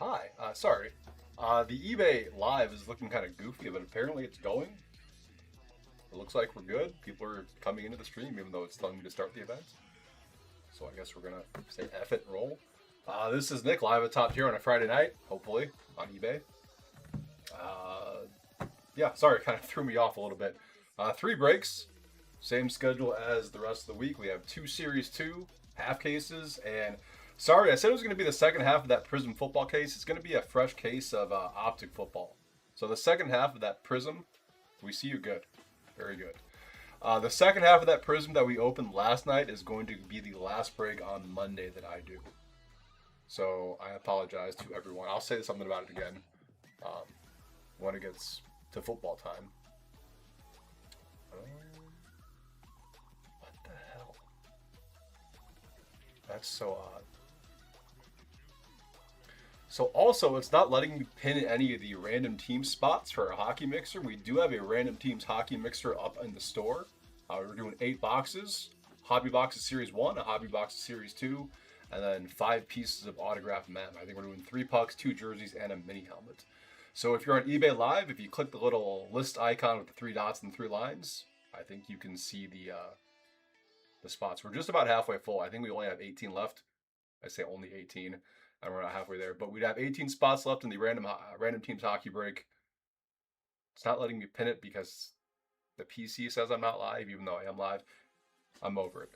Hi, sorry. The eBay live is looking kind of goofy, but apparently it's going. It looks like we're good. People are coming into the stream, even though it's telling me to start the event. So I guess we're gonna say F it and roll. This is Nick live at Top Tier on a Friday night, hopefully on eBay. Yeah, sorry, kind of threw me off a little bit. 3 breaks, same schedule as the rest of the week. We have 2 Series 2 half cases, and sorry, I said it was going to be the second half of that Prism football case. It's going to be a fresh case of Optic football. So the second half of that Prism, we see you good. Very good. The second half of that Prism that we opened last night is going to be the last break on Monday that I do. So I apologize to everyone. I'll say something about it again when it gets to football time. What the hell? That's so odd. So also, it's not letting me pin any of the random team spots for our hockey mixer. We do have a random teams hockey mixer up in the store. We're doing 8 boxes. Hobby Boxes Series 1, a Hobby Boxes Series 2, and then 5 pieces of autographed mem. I think we're doing 3 pucks, 2 jerseys, and a mini helmet. So if you're on eBay Live, if you click the little list icon with the 3 dots and 3 lines, I think you can see the spots. We're just about halfway full. I think we only have 18 left. I say only 18. And we're not halfway there, but we'd have 18 spots left in the random teams hockey break. It's not letting me pin it because the PC says I'm not live, even though I am live. I'm over it.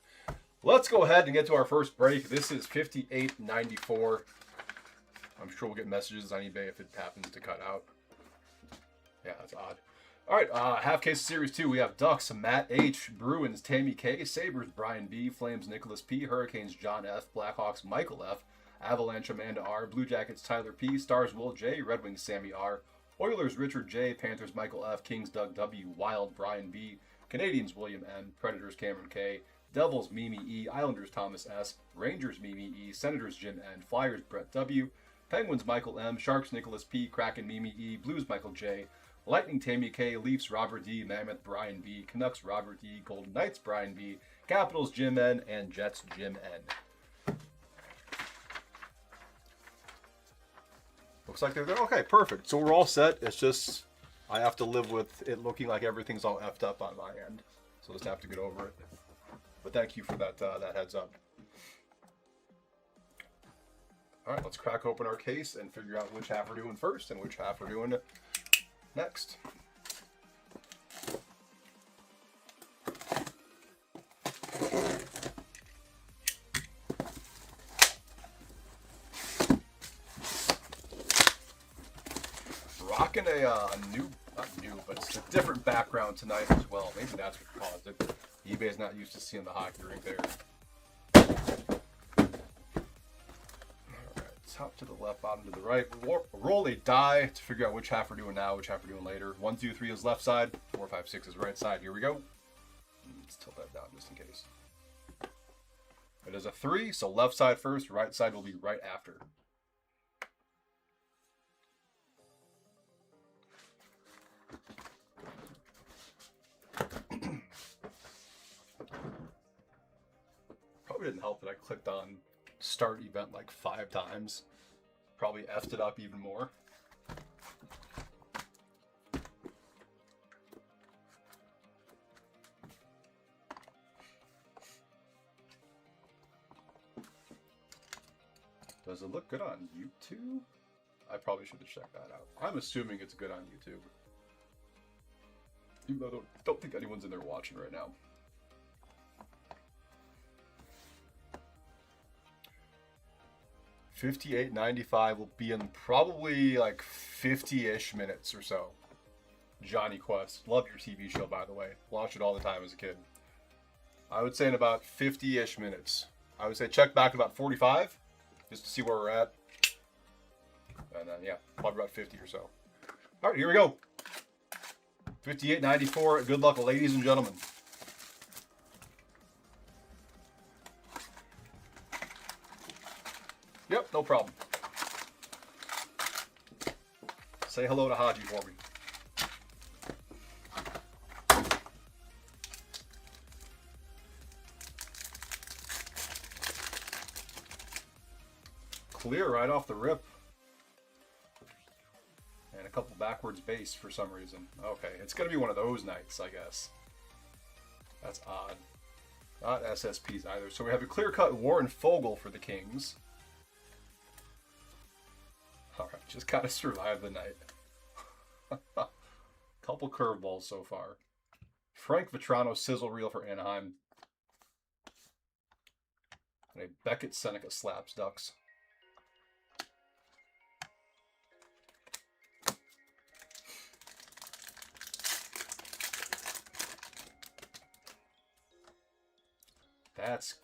Let's go ahead and get to our first break. This is 58.94. I'm sure we'll get messages on eBay if it happens to cut out. Yeah, that's odd. All right, half case Series 2. We have Ducks, Matt H, Bruins, Tammy K, Sabres, Brian B, Flames, Nicholas P, Hurricanes, John F, Blackhawks, Michael F, Avalanche, Amanda R, Blue Jackets, Tyler P, Stars, Will J, Red Wings, Sammy R, Oilers, Richard J, Panthers, Michael F, Kings, Doug W, Wild, Brian B, Canadians, William M, Predators, Cameron K, Devils, Mimi E, Islanders, Thomas S, Rangers, Mimi E, Senators, Jim N, Flyers, Brett W, Penguins, Michael M, Sharks, Nicholas P, Kraken, Mimi E, Blues, Michael J, Lightning, Tammy K, Leafs, Robert D, Mammoth, Brian B, Canucks, Robert D, Golden Knights, Brian B, Capitals, Jim N, and Jets, Jim N. Looks like they're there. Okay, perfect. So we're all set. It's just I have to live with it looking like everything's all effed up on my end. So just have to get over it. But thank you for that that heads up. All right, let's crack open our case and figure out which half we're doing first and which half we're doing next. Rocking a new, not new, but it's a different background tonight as well. Maybe that's what caused it. eBay's not used to seeing the hockey rink there. Top to the left, bottom to the right. Roll a die to figure out which half we're doing now, which half we're doing later. 1, 2, 3 is left side. 4, 5, 6 is right side. Here we go. Let's tilt that down just in case. It is a 3, so left side first, right side will be right after. Probably didn't help that I clicked on start event like 5 times. Probably effed it up even more. Does it look good on YouTube? I probably should have checked that out. I'm assuming it's good on YouTube. Even though I don't think anyone's in there watching right now. $58.95 will be in probably like 50-ish minutes or so. Johnny Quest. Love your TV show, by the way. Watched it all the time as a kid. I would say in about 50-ish minutes. I would say check back at about 45, just to see where we're at. And then, yeah, probably about 50 or so. All right, here we go. $58.94. Good luck, ladies and gentlemen. Yep, no problem. Say hello to Haji for me. Clear right off the rip. And a couple backwards base for some reason. Okay, it's going to be one of those nights, I guess. That's odd. Not SSPs either. So we have a clear-cut Warren Fogle for the Kings. Alright, just kind of survived the night. Couple curveballs so far. Frank Vetrano sizzle reel for Anaheim. And a Beckett Seneca slaps Ducks. That's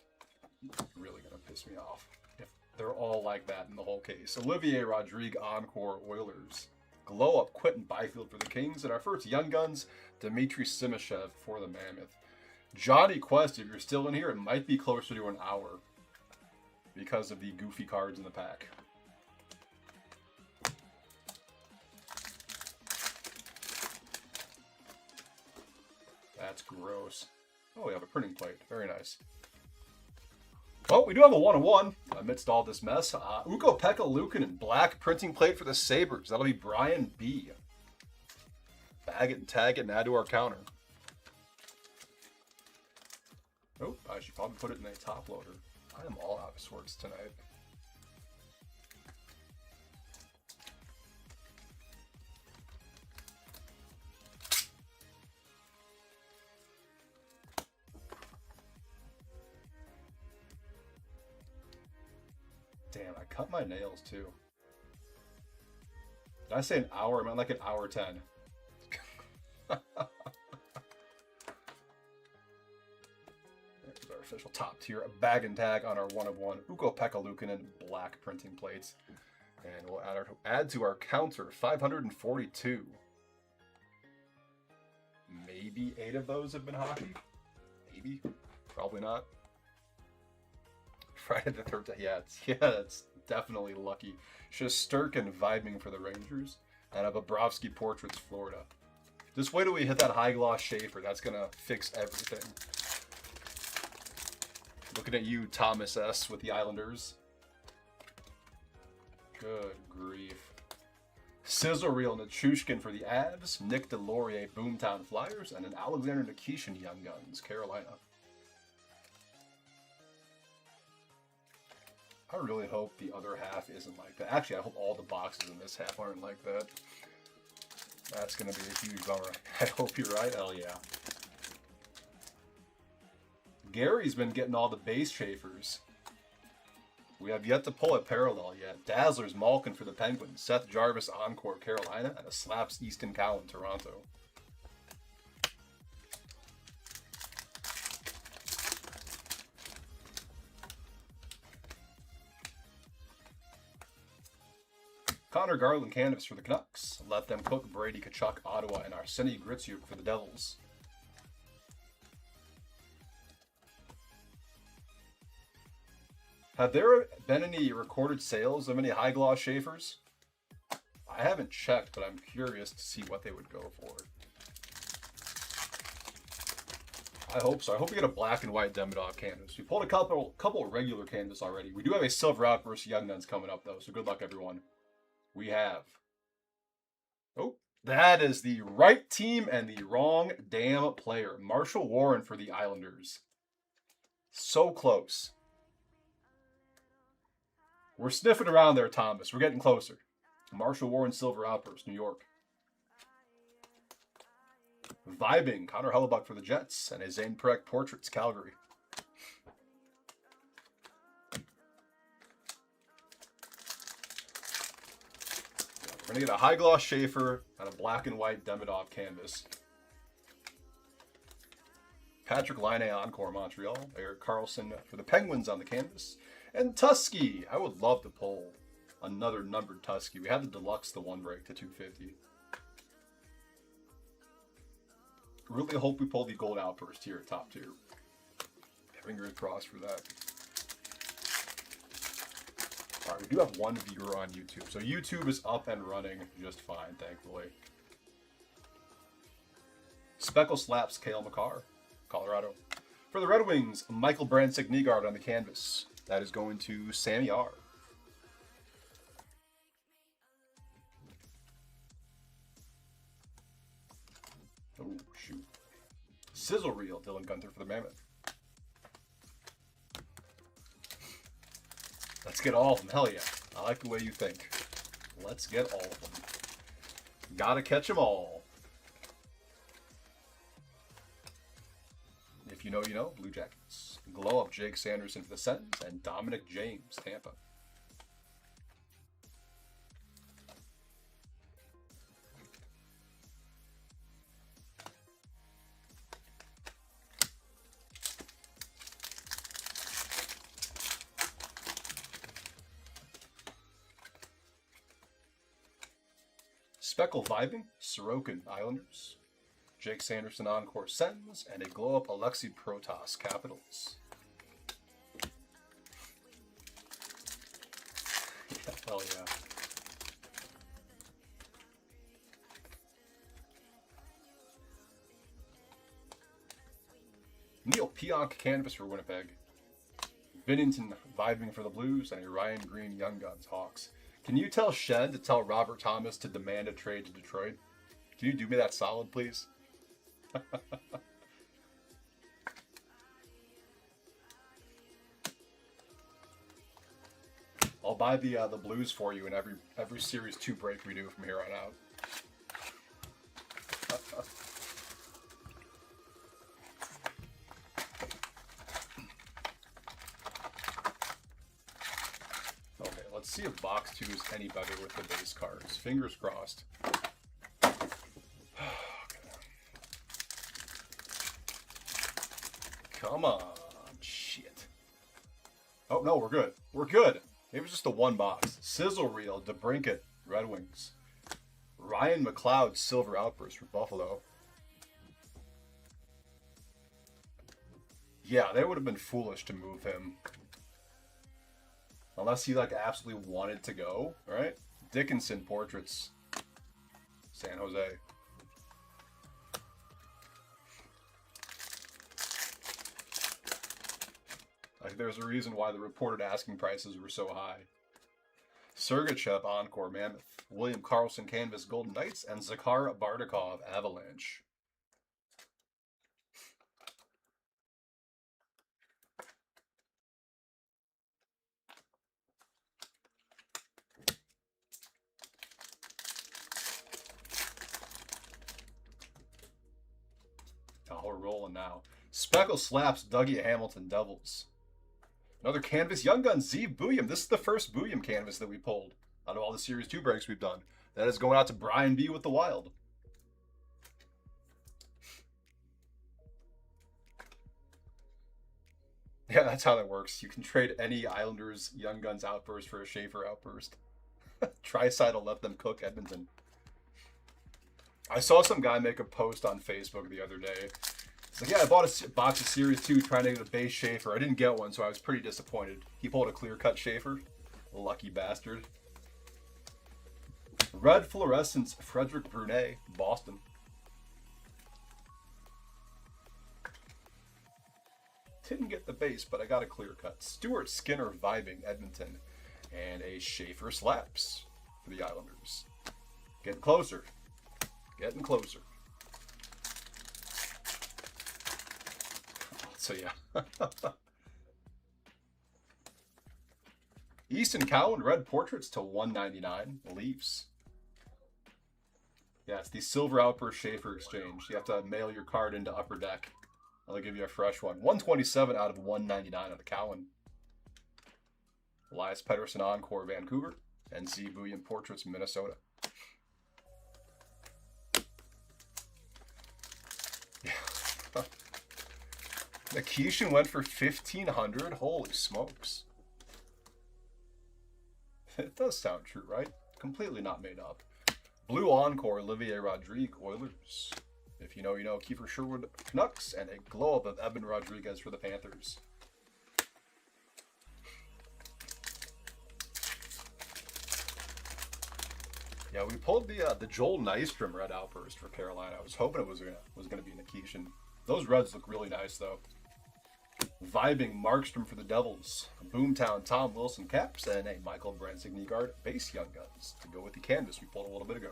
really going to piss me off if they're all like that in the whole case. Olivier Rodrigue Encore Oilers. Glow Up Quentin Byfield for the Kings. And our first Young Guns, Dmitry Simashev for the Mammoth. Johnny Quest, if you're still in here, it might be closer to an hour because of the goofy cards in the pack. That's gross. Oh, we have a printing plate. Very nice. Oh, we do have a 1-of-1 amidst all this mess. Ukko-Pekka Luukkonen, black printing plate for the Sabres. That'll be Brian B. Bag it and tag it and add to our counter. Oh, I should probably put it in a top loader. I am all out of sorts tonight. Damn, I cut my nails too. Did I say an hour? I meant like an hour 10. There's our official top tier. A bag and tag on our 1-of-1. Ukko-Pekka Luukkonen black printing plates. And we'll add to our counter 542. Maybe 8 of those have been hockey. Maybe. Probably not. Friday the 13th. Yeah, that's definitely lucky. Shesterkin Viding for the Rangers. And a Bobrovsky Portraits, Florida. Just wait till we hit that high gloss Schaefer. That's going to fix everything. Looking at you, Thomas S. with the Islanders. Good grief. Sizzle Reel Nichushkin for the Avs. Nick Delorier, Boomtown Flyers. And an Alexander Nikishin Young Guns, Carolina. I really hope the other half isn't like that. Actually, I hope all the boxes in this half aren't like that. That's going to be a huge bummer. I hope you're right. Hell yeah. Gary's been getting all the base chafers. We have yet to pull a parallel yet. Dazzler's Malkin for the Penguins. Seth Jarvis Encore, Carolina. And a Slaps Easton Cowan, Toronto. Connor Garland canvas for the Canucks. Let them cook Brady Tkachuk, Ottawa, and Arseny Gritsuk for the Devils. Have there been any recorded sales of any high gloss Schaefers? I haven't checked, but I'm curious to see what they would go for. I hope so. I hope we get a black and white Demidov canvas. We pulled a couple regular canvas already. We do have a Silver Out versus Young Guns coming up, though, so good luck, everyone. We have... Oh, that is the right team and the wrong damn player. Marshall Warren for the Islanders. So close. We're sniffing around there, Thomas. We're getting closer. Marshall Warren, Silver Outburst, New York. Vibing, Connor Hellebuck for the Jets, and a Zane Prek Portraits, Calgary. We're going to get a high gloss Schaefer and a black and white Demidov canvas. Patrick Laine Encore Montreal. Eric Carlson for the Penguins on the canvas. And Tusky. I would love to pull another numbered Tusky. We had the deluxe, the one break to 250. Really hope we pull the gold outburst here at top tier. Fingers crossed for that. Alright, we do have one viewer on YouTube. So YouTube is up and running just fine, thankfully. Speckle Slaps, Kale McCarr, Colorado. For the Red Wings, Michael Bransick-Nygaard on the canvas. That is going to Sammy R. Oh, shoot. Sizzle Reel, Dylan Gunther for the Mammoth. Let's get all of them. Hell yeah. I like the way you think. Let's get all of them. Gotta catch them all. If you know, you know. Blue Jackets. Glow Up Jake Sanderson for the Sens. And Dominic James, Tampa. Speckle Vibing, Sorokin Islanders, Jake Sanderson Encore Sens, and a Glow Up Alexei Protas Capitals. Yeah, hell yeah. Neil Pionk Canvas for Winnipeg. Binnington Vibing for the Blues, and a Ryan Green Young Guns Hawks. Can you tell Shen to tell Robert Thomas to demand a trade to Detroit? Can you do me that solid, please? I'll buy the Blues for you in every Series 2 break we do from here on out. Let's see if box 2 is any better with the base cards. Fingers crossed. Come on. Shit. Oh, no, we're good. We're good. It was just a one box. Sizzle Reel, DeBrincat, Red Wings. Ryan McLeod, Silver Outburst for Buffalo. Yeah, they would have been foolish to move him. Unless he like absolutely wanted to go, right? Dickinson Portraits, San Jose. Like there's a reason why the reported asking prices were so high. Sergachev Encore Mammoth, William Karlsson Canvas Golden Knights, and Zakhar Bardakov Avalanche. Oh, we're rolling now. Speckle Slaps, Dougie Hamilton Devils. Another canvas, Young Guns, Zeev Booyam. This is the first Booyam canvas that we pulled out of all the Series 2 breaks we've done. That is going out to Brian B with the Wild. Yeah, that's how that works. You can trade any Islanders Young Guns outburst for a Schaefer outburst. Tri-side will let them cook Edmonton. I saw some guy make a post on Facebook the other day. It's like, yeah, I bought a box of Series 2 trying to get a base Schaefer. I didn't get one, so I was pretty disappointed. He pulled a clear-cut Schaefer. Lucky bastard. Red Fluorescence, Frederick Brunet, Boston. Didn't get the base, but I got a clear-cut. Stuart Skinner Vibing, Edmonton. And a Schaefer Slaps for the Islanders. Getting closer. Getting closer. So yeah. Easton Cowan Red Portraits to 199. Leafs. Yeah, it's the Silver Outburst Schaefer Exchange. You have to mail your card into Upper Deck. I'll give you a fresh one. 127 out of 199 on the Cowan. Elias Pettersson Encore, Vancouver. NC Bullion Portraits, Minnesota. Nikishin went for 1,500. Holy smokes. It does sound true, right? Completely not made up. Blue Encore, Olivier Rodrigue, Oilers. If you know, you know. Kiefer Sherwood, Canucks. And a glow-up of Evan Rodriguez for the Panthers. Yeah, we pulled the Joel Nystrom Red Outburst for Carolina. I was hoping it was gonna be Nikishin. Those Reds look really nice though. Vibing Markstrom for the Devils. Boomtown Tom Wilson Caps and a Michael Bransigny Guard base Young Guns to go with the canvas we pulled a little bit ago.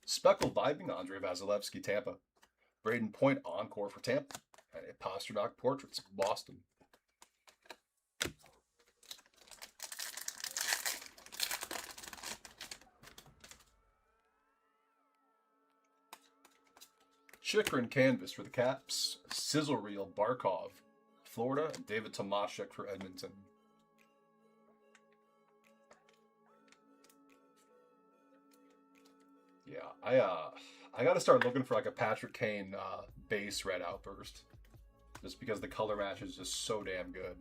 Speckled Vibing, Andrei Vasilevsky, Tampa. Braden Point Encore for Tampa. And a Pasternak Portraits, Boston. Chikrin Canvas for the Caps. Sizzle Reel Barkov, Florida. And David Tomashek for Edmonton. Yeah, I got to start looking for like a Patrick Kane base Red Outburst, just because the color match is just so damn good.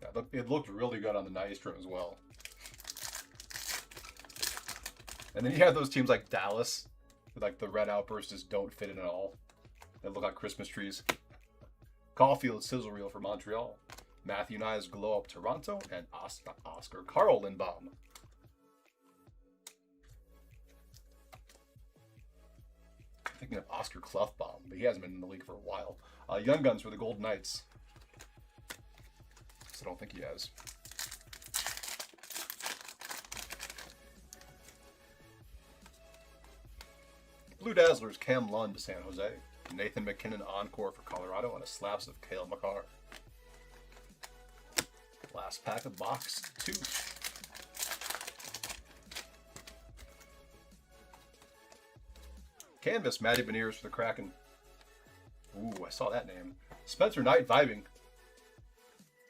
Yeah, it looked really good on the Nystrom as well. And then you have those teams like Dallas, with like the Red Outbursts just don't fit in at all. They look like Christmas trees. Caulfield Sizzle Reel for Montreal. Matthew Nyes Glow Up Toronto, and Oscar Carl Lindbaum. Thinking of Oscar Clough-Baum, but he hasn't been in the league for a while. Young Guns for the Golden Knights. So I don't think he has. Blue Dazzlers, Cam Lund to San Jose. Nathan McKinnon Encore for Colorado, and a Slaps of Cale Makar. Last pack of box 2. Canvas, Matty Beniers for the Kraken. Ooh, I saw that name. Spencer Knight Vibing.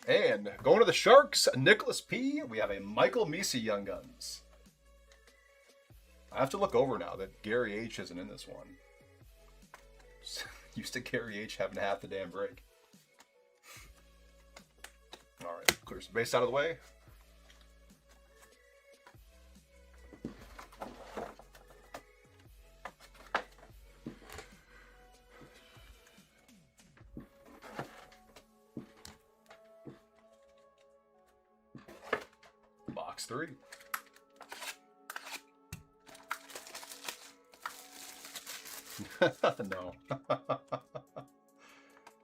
And going to the Sharks, Nicholas P. We have a Michael Misi Young Guns. I have to look over now that Gary H. isn't in this one. Used to Gary H. having half the damn break. All right, clear some base out of the way. Box 3. No.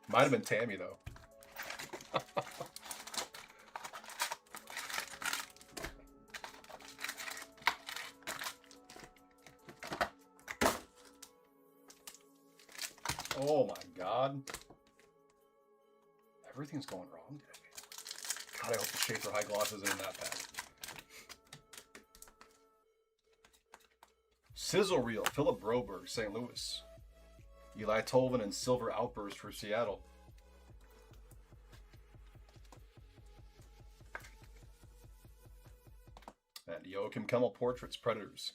Might have been Tammy, though. Oh my God. Everything's going wrong today. God, I hope the Schaefer High Gloss isn't in that pack. Sizzle Reel, Philip Broberg, St. Louis. Eli Tolvin and Silver Outburst for Seattle. And Joachim Kemmel Portraits, Predators.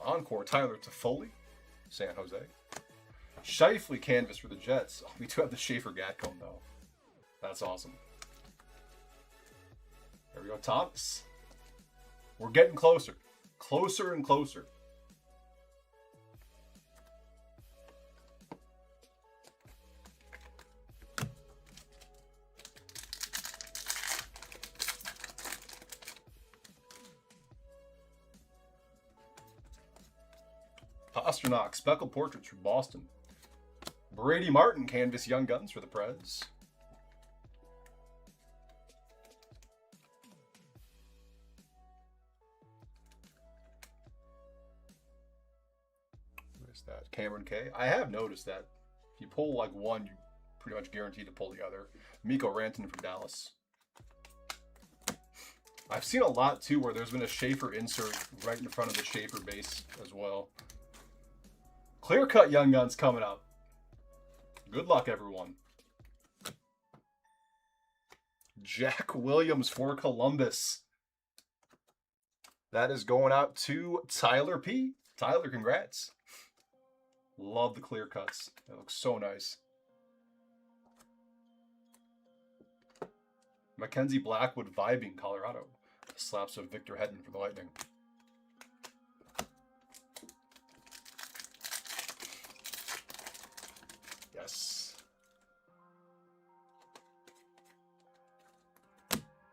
Encore, Tyler Toffoli, San Jose. Scheifele Canvas for the Jets. Oh, we do have the Schaefer Gatcomb, though. That's awesome. There we go, Thomas. We're getting closer. Closer and closer. Pasternak, Speckled Portraits for Boston. Brady Martin, Canvas Young Guns for the Preds. What is that? Cameron K. I have noticed that if you pull like one, you're pretty much guaranteed to pull the other. Mikko Rantanen for Dallas. I've seen a lot too where there's been a Schaefer insert right in front of the Schaefer base as well. Clear cut Young Guns coming up. Good luck, everyone. Jack Williams for Columbus. That is going out to Tyler P. Tyler, congrats. Love the clear cuts. That looks so nice. Mackenzie Blackwood vibing Colorado. Slaps of Victor Hedman for the Lightning. Yes.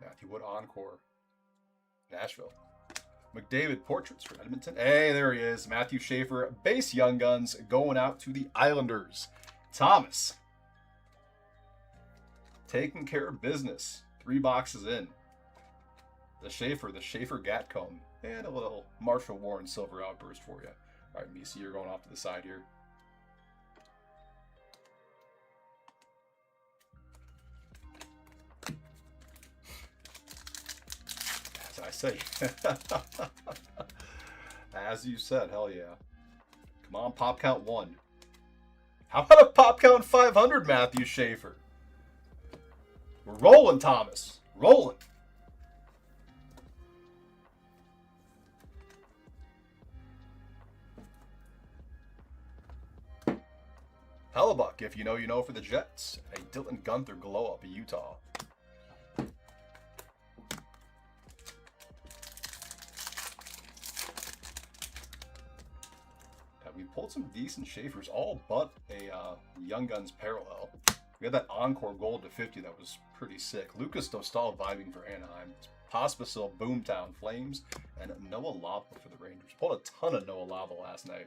Matthew Wood Encore. Nashville. McDavid Portraits for Edmonton. Hey, there he is. Matthew Schaefer. Base Young Guns going out to the Islanders. Thomas. Taking care of business. 3 boxes in. The Schaefer Gatcomb, and a little Marshall Warren Silver Outburst for you. All right, Misi, you're going off to the side here. As I say. As you said, hell yeah. Come on, pop count 1. How about a pop count 500, Matthew Schaefer? We're rolling, Thomas. Rolling. Hellebuck, if you know, you know for the Jets. A Dylan Gunther glow up in Utah. We pulled some decent Schaefers, all but a Young Guns parallel. We had that Encore Gold to 50 that was pretty sick. Lucas Dostal vibing for Anaheim. Pospisil Boomtown Flames. And Noah Lava for the Rangers. Pulled a ton of Noah Lava last night.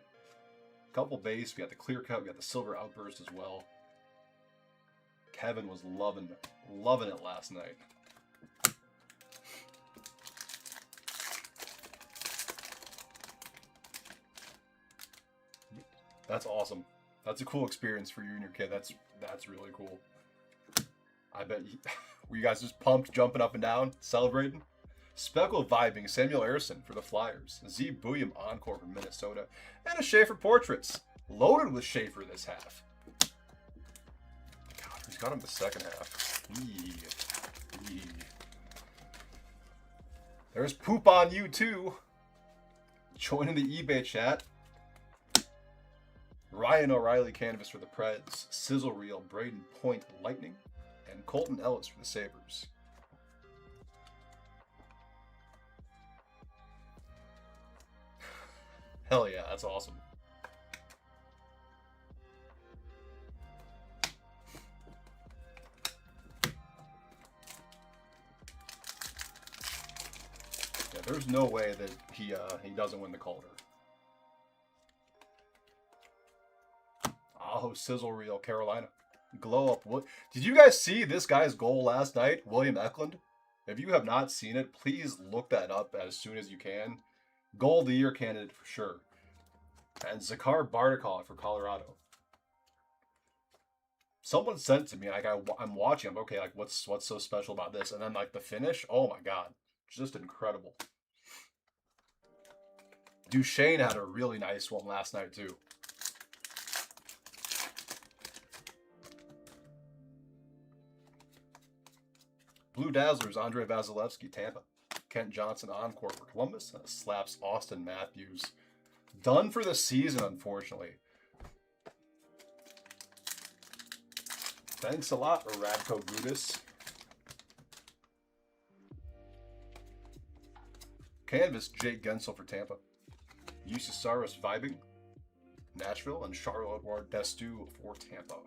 Couple base, we got the clear cut, we got the silver outburst as well. Kevin was loving it last night. That's awesome. That's a cool experience for you and your kid. That's really cool. I bet you, were you guys just pumped, jumping up and down, celebrating? Speckle vibing, Samuel Erison for the Flyers. Z Booyam Encore for Minnesota. And a Schaefer Portraits. Loaded with Schaefer this half. God, who's got him the second half? Eee. There's poop on you too. Joining the eBay chat. Ryan O'Reilly canvas for the Preds. Sizzle Reel, Braden Point Lightning. And Colton Ellis for the Sabres. Hell yeah, that's awesome. Yeah, there's no way that he doesn't win the Calder. Aho Sizzle Reel, Carolina. Glow up. What? Did you guys see this guy's goal last night, William Eklund? If you have not seen it, please look that up as soon as you can. Goal of the year candidate for sure. And Zakar Bardakov for Colorado. Someone sent to me, like I'm watching, I'm okay, like what's so special about this? And then like the finish, oh my god, just incredible. Duchesne had a really nice one last night too. Blue Dazzlers, Andre Vasilevsky, Tampa. Kent Johnson Encore for Columbus. Slaps Austin Matthews. Done for the season, unfortunately. Thanks a lot, Radko Gudas. Canvas, Jake Gensel for Tampa. Usisaurus vibing. Nashville. And Charlotte Ward Destu for Tampa.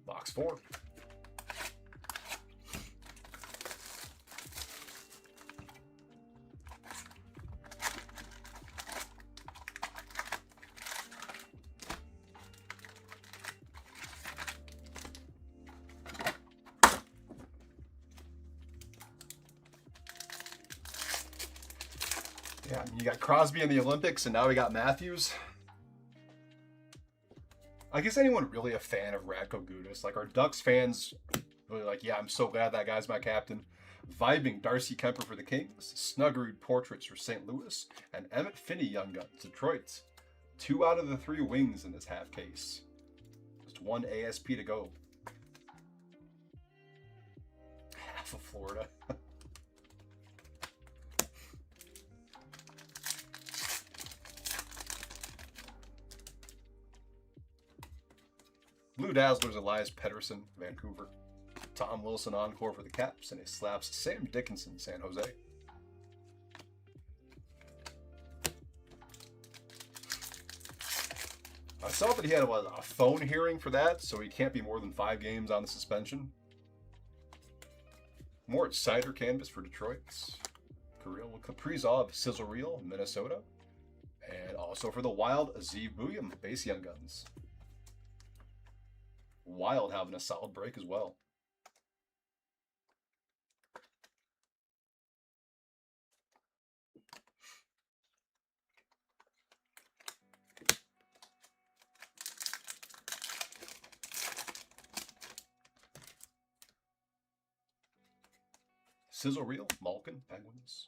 Box 4. Yeah, you got Crosby in the Olympics, and now we got Matthews. Like, is anyone really a fan of Radko Gudas? Like, are Ducks fans really like, yeah, I'm so glad that guy's my captain? Vibing Darcy Kemper for the Kings, Snuggery Portraits for St. Louis, and Emmett Finney Young Guns, Detroit. 2 out of the 3 wings in this half case. Just 1 ASP to go. Half of Florida. Blue Dazzlers, Elias Pettersson, Vancouver. Tom Wilson encore for the Caps, and he slaps Sam Dickinson, San Jose. I saw that he had a phone hearing for that, so he can't be more than 5 games on the suspension. More cider canvas for Detroit. Kirill Kaprizov, Sizzle Reel, Minnesota. And also for the Wild, Azeev Buyam, base Young Guns. Wild having a solid break as well. Sizzle Reel, Malkin, Penguins.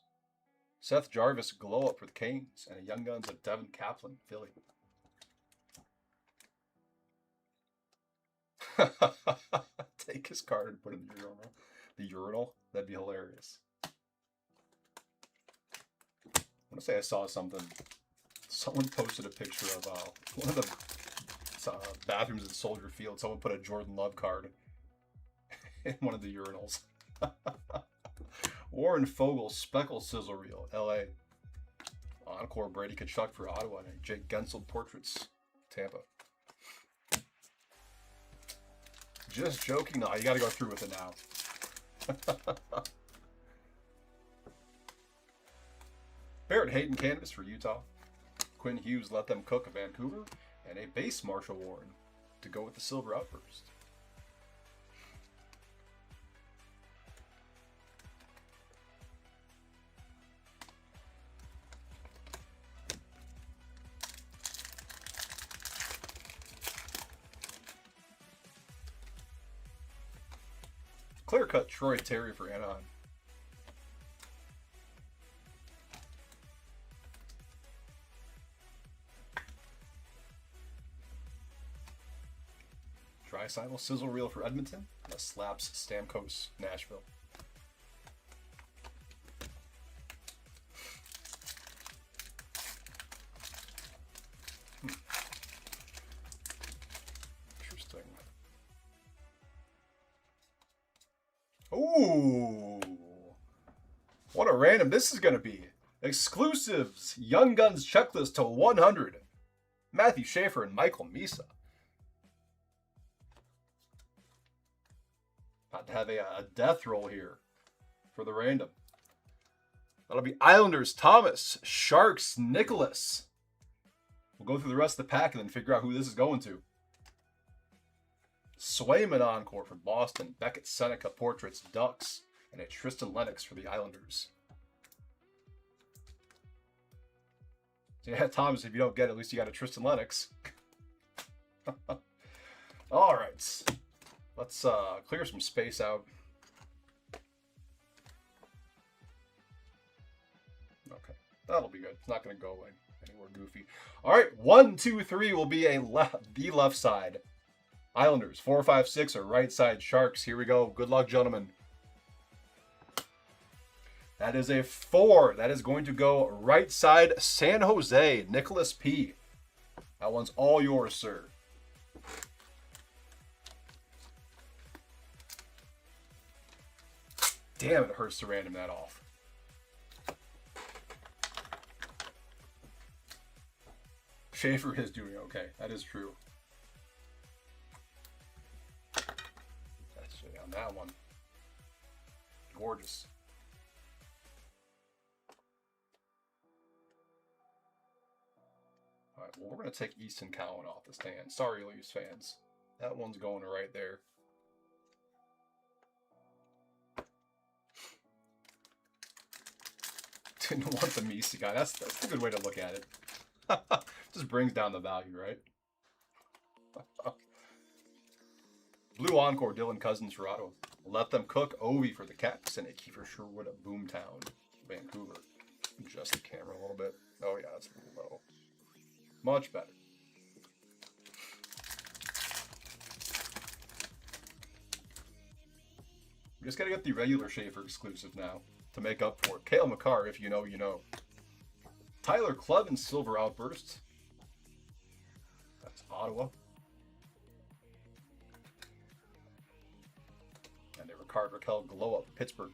Seth Jarvis, Glow Up for the Canes, and a Young Guns of Devin Kaplan, Philly. Take his card and put it in the urinal. The urinal? That'd be hilarious. I want to say I saw something. Someone posted a picture of one of the bathrooms at Soldier Field. Someone put a Jordan Love card in one of the urinals. Warren Fogle, Speckle Sizzle Reel, LA. Encore Brady Tkachuk for Ottawa, and Jake Gensel Portraits, Tampa. Just joking. No, you got to go through with it now. Barrett Hayton canvas for Utah. Quinn Hughes, Let Them Cook of Vancouver, and a base Marshall Warren to go with the Silver Outburst. Clear cut Troy Terry for Anaheim. Draisaitl Sizzle Reel for Edmonton. And a Slaps Stamkos Nashville. Interesting. Ooh. What a random this is going to be. Exclusives. Young Guns checklist to 100. Matthew Schaefer and Michael Misa. About to have a death roll here for the random. That'll be Islanders, Thomas. Sharks, Nicholas. We'll go through the rest of the pack and then figure out who this is going to. Swayman encore for Boston. Beckett Seneca Portraits, Ducks. And a Tristan Lennox for the Islanders. So yeah, Thomas, if you don't get it, at least you got a Tristan Lennox. All right. Let's clear some space out. Okay, that'll be good. It's not going to go away anywhere goofy. All right, 1, 2, 3 will be the left side. Islanders, 4, 5, 6 are right side. Sharks, here we go. Good luck, gentlemen. That is a 4. That is going to go right side. San Jose, Nicholas P. That one's all yours, sir. Damn, it hurts to random that off. Schaefer is doing okay. That is true. That's on that one. Gorgeous. All right, well, we're going to take Easton Cowan off the stand. Sorry, Leafs fans. That one's going right there. Didn't want the Misi guy. That's a good way to look at it. Just brings down the value, right? Blue Encore, Dylan Cousins for Ottawa. Let Them Cook, Ovi for the Caps, and a Kiefer Sherwood at Boomtown, Vancouver. Adjust the camera a little bit. Oh yeah, it's a little low. Much better. We just gotta get the regular Schaefer exclusive now to make up for it. Kale McCarr, if you know, you know. Tyler Club and Silver Outburst. That's Ottawa. And they were Card Raquel Glow Up, Pittsburgh.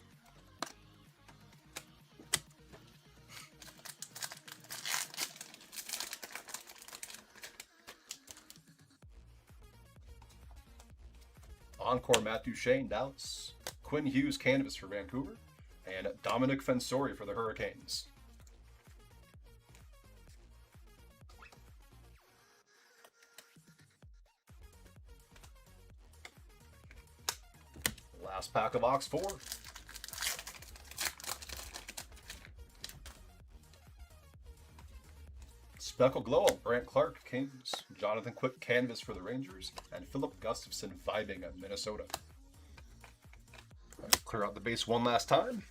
Encore Matt Duchene, Dallas. Quinn Hughes canvas for Vancouver. And Dominic Fensori for the Hurricanes. Last pack of box 4. Speckle Glow Up, Brant Clark, Kings. Jonathan Quick canvas for the Rangers. And Philip Gustafson vibing at Minnesota. Let's clear out the base one last time.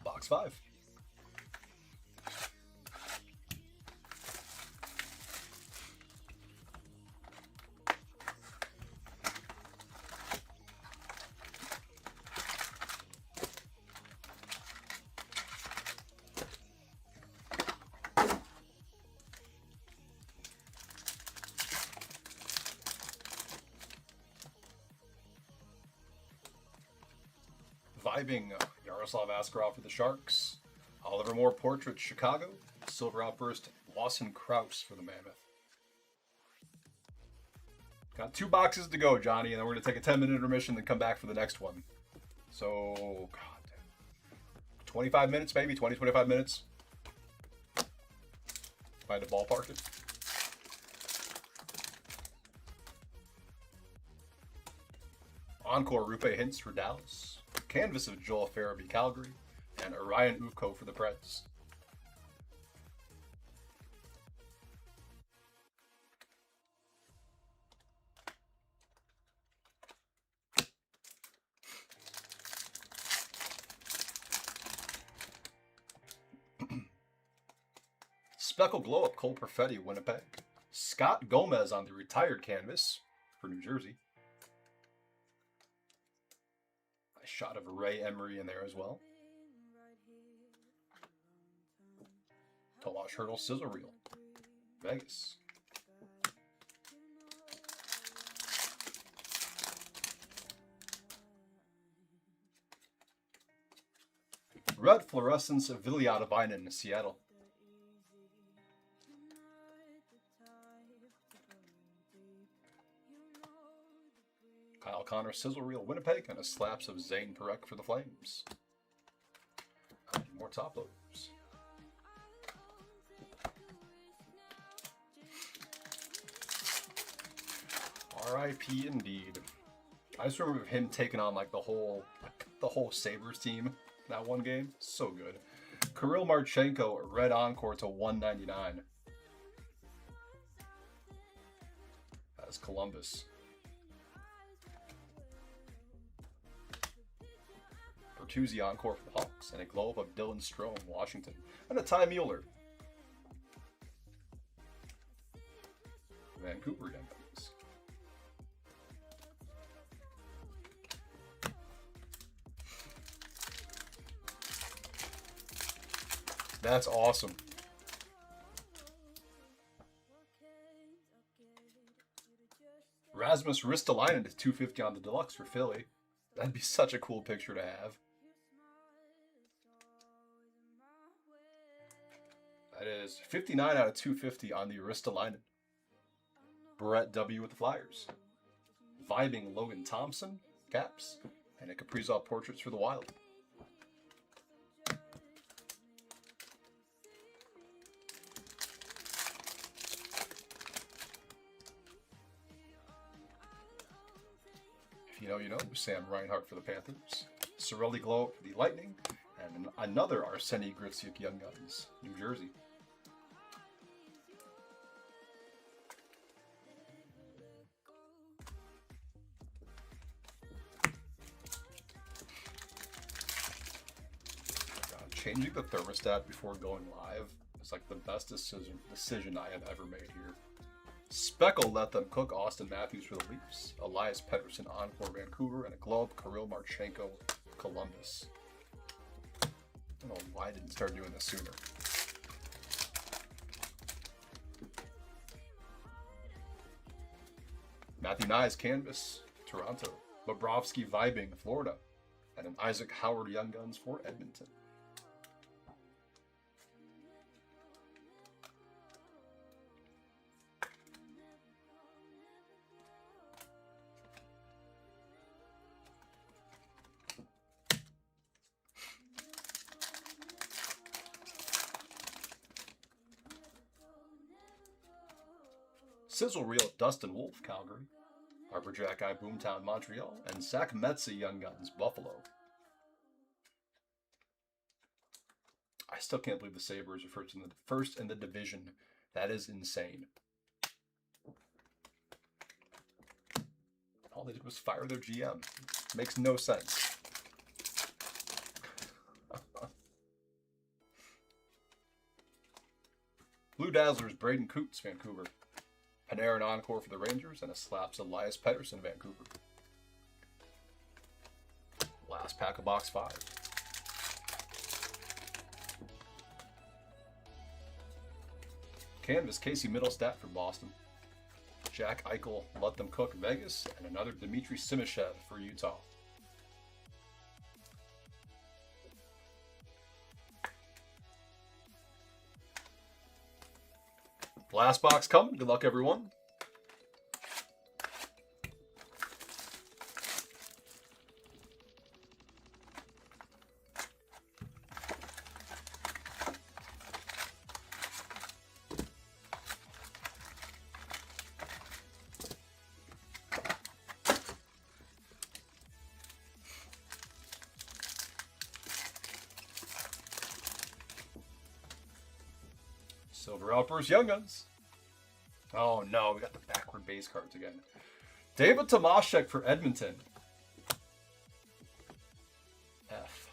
Box 5. Vibing Yaroslav Askarov for the Sharks. Oliver Moore Portrait, Chicago. Silver Outburst, Lawson Krause for the Mammoth. Got 2 boxes to go, Johnny, and then we're going to take a 10-minute intermission and come back for the next one. So, God, 25 minutes maybe? 20, 25 minutes? If I had to ballpark it. Encore Rupe Hintz for Dallas. Canvas of Joel Farabee, Calgary, and Orion Uvko for the Preds. Speckle Glow Up, Cole Perfetti, Winnipeg. Scott Gomez on the retired canvas for New Jersey. Shot of Ray Emery in there as well. Tomas Hertl Sizzle Reel, Vegas. Red Fluorescence of Viliata Vinen, Seattle. Kyle Connor Sizzle Reel, Winnipeg, and a slaps of Zane Perek for the Flames. More top loaders. R.I.P. indeed. I just remember him taking on like the whole Sabres team that one game. So good. Kirill Marchenko, Red Encore to 199. That's Columbus. Bertuzzi Encore for the Hawks, and a glow up of Dylan Strome, Washington, and a Ty Mueller. Vancouver again. That's awesome. Rasmus Ristolainen to 250 on the deluxe for Philly. That'd be such a cool picture to have. That is 59 out of 250 on the Ristolainen. Brett W with the Flyers. Vibing Logan Thompson, Caps, and a Kaprizov Portraits for the Wild. If you know, you know. Sam Reinhart for the Panthers. Cirelli Glow for the Lightning. And another Arseny Gritsyuk Young Guns, New Jersey. Changing the thermostat before going live is like the best decision I have ever made here. Speckle let them cook Austin Matthews for the Leafs, Elias Pettersson Encore Vancouver, and a glove Kirill Marchenko Columbus. I don't know why I didn't start doing this sooner. Matthew Nyes Canvas, Toronto. Bobrovsky Vibing, Florida. And an Isaac Howard Young Guns for Edmonton. Sizzle Reel Dustin Wolf, Calgary. Harper Jack Eye Boomtown, Montreal. And Zach Metze Young Guns, Buffalo. I still can't believe the Sabres are first in the division. That is insane. All they did was fire their GM. Makes no sense. Blue Dazzlers, Braden Coots, Vancouver. Panarin Encore for the Rangers, and a Slaps Elias Pettersson, Vancouver. Last pack of box 5. Canvas Casey Middlestat for Boston. Jack Eichel Let Them Cook, Vegas, and another Dmitry Simashev for Utah. Last box coming. Good luck, everyone. Silver Outburst Young Guns. Oh no, we got the backward base cards again. David Tomashek for Edmonton. F.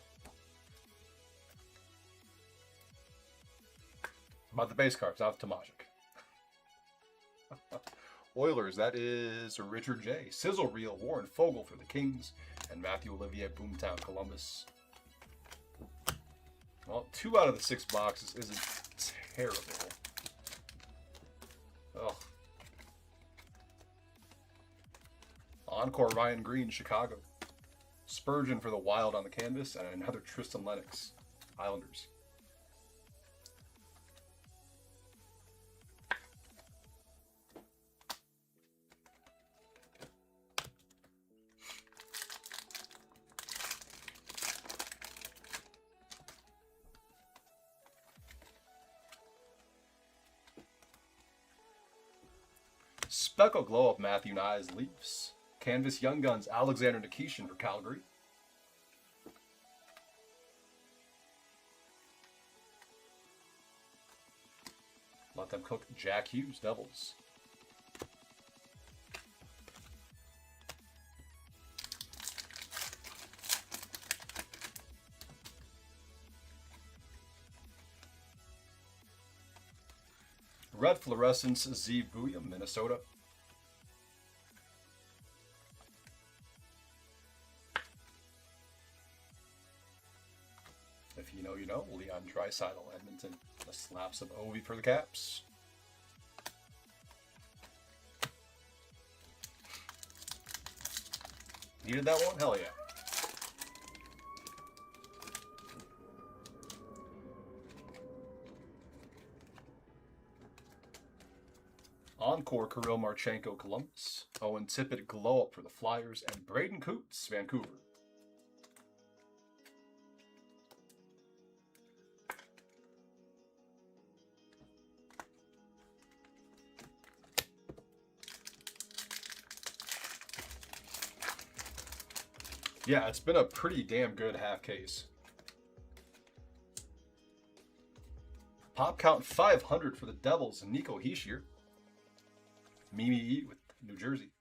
About the base cards, not Tomashek. Oilers, that is Richard J. Sizzle Reel Warren Fogle for the Kings. And Matthew Olivier Boomtown Columbus. Well, 2 out of the 6 boxes isn't terrible. Ugh. Encore Ryan Green, Chicago. Spurgeon for the Wild on the canvas, and another Tristan Lennox, Islanders. Speckle Glow Up Matthew Nyes, Leafs. Canvas Young Guns, Alexander Nikishin for Calgary. Let Them Cook, Jack Hughes, Devils. Red Fluorescence, Z Booyah, Minnesota. If you know, you know. Leon Draisaitl, Edmonton. The slaps of Ovi for the Caps. Needed that one? Hell yeah. Encore Kirill Marchenko, Columbus. Owen Tippett Glow Up for the Flyers. And Braden Coots, Vancouver. Yeah, it's been a pretty damn good half case. Pop count 500 for the Devils and Nico Hischier. Mimi E with New Jersey.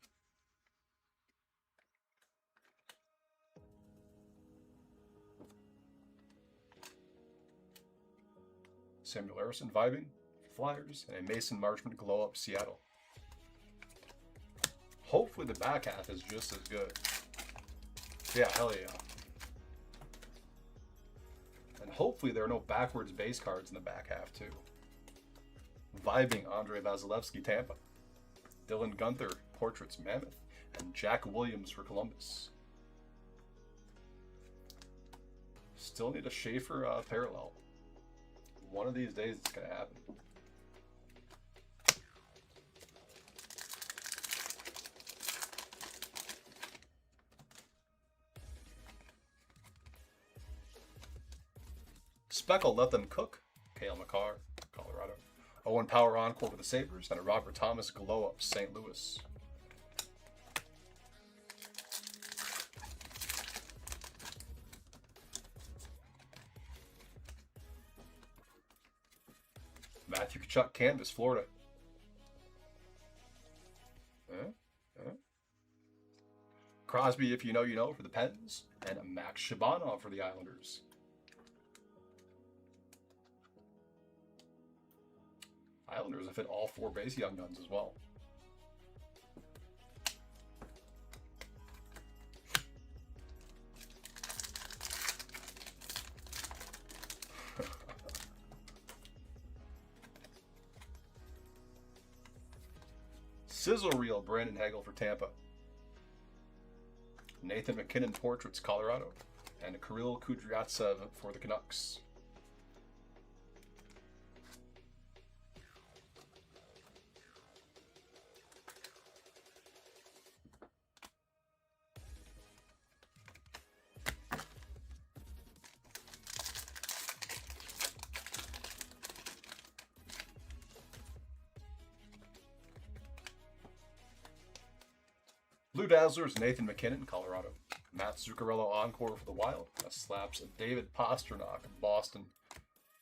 Samuel Harrison vibing, Flyers, and a Mason Marchment glow up Seattle. Hopefully the back half is just as good. Yeah, hell yeah. And hopefully there are no backwards base cards in the back half too. Vibing Andre Vasilevsky, Tampa. Dylan Gunther, Portraits, Mammoth. And Jack Williams for Columbus. Still need a Schaefer parallel. One of these days it's going to happen. Speckle, Let Them Cook. Kale McCarr, Colorado. Owen Power Encore for the Sabres. And a Robert Thomas Glow Up, St. Louis. Matthew Tkachuk, Canvas, Florida. Crosby, If You Know, You Know for the Pens. And Max Shabanov for the Islanders. Islanders have hit all 4 base Young Guns as well. Sizzle Reel, Brandon Hagel for Tampa. Nathan McKinnon, Portraits, Colorado. And Kirill Kudryavtsev for the Canucks. Blue Dazzlers, Nathan McKinnon, Colorado. Matt Zuccarello Encore for the Wild. That slaps David Pastrnak, Boston.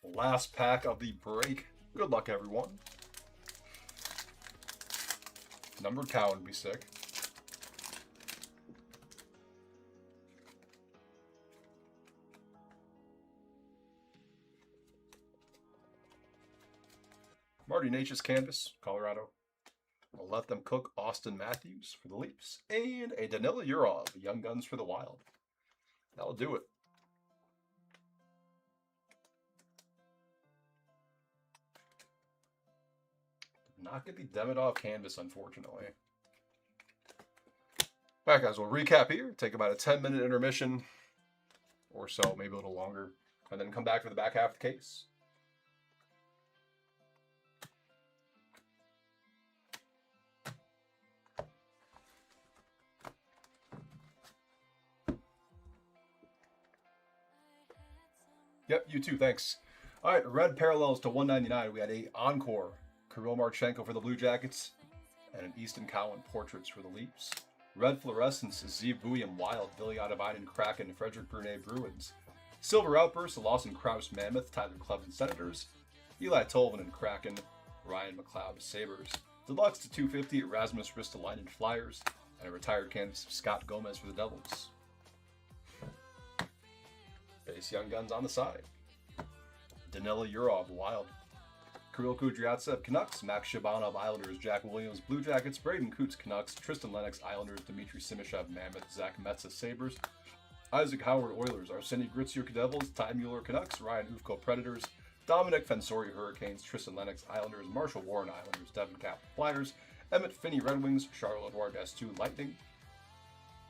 Last pack of the break. Good luck, everyone. Numbered cow would be sick. Marty Necas Canvas, Colorado. We'll Let Them Cook, Austin Matthews for the Leafs. And a Danila Urov, Young Guns for the Wild. That'll do it. Not get the Demidov canvas, unfortunately. All right, guys, we'll recap here. Take about a 10-minute intermission or so, maybe a little longer, and then come back for the back half of the case. Yep, you too, thanks. All right, red parallels to 199. We had a Encore, Kirill Marchenko for the Blue Jackets, and an Easton Cowan Portraits for the Leafs. Red fluorescence, Zeev Buium Wild, Billy Ottavine Kraken, Frederick Brunet Bruins. Silver Outburst, Lawson Krause Mammoth, Tyler Kleven Senators. Eli Tolvin and Kraken, Ryan McLeod Sabres. Deluxe to 250, Erasmus Ristolainen Flyers, and a retired canvas of Scott Gomez for the Devils. Base Young Guns on the side. Danila Urov Wild. Kirill Kudryavtsev Canucks, Max Shabanov Islanders, Jack Williams Blue Jackets, Braden Coots Canucks, Tristan Lennox Islanders, Dmitry Simishev Mammoth, Zach Metza Sabres, Isaac Howard Oilers, Arseny Gritsuk Devils, Ty Mueller Canucks, Ryan Ufko Predators, Dominic Fensori Hurricanes, Tristan Lennox Islanders, Marshall Warren Islanders, Devin Cap Flyers, Emmett Finney Red Wings, Charlotte Edouard S2 Lightning,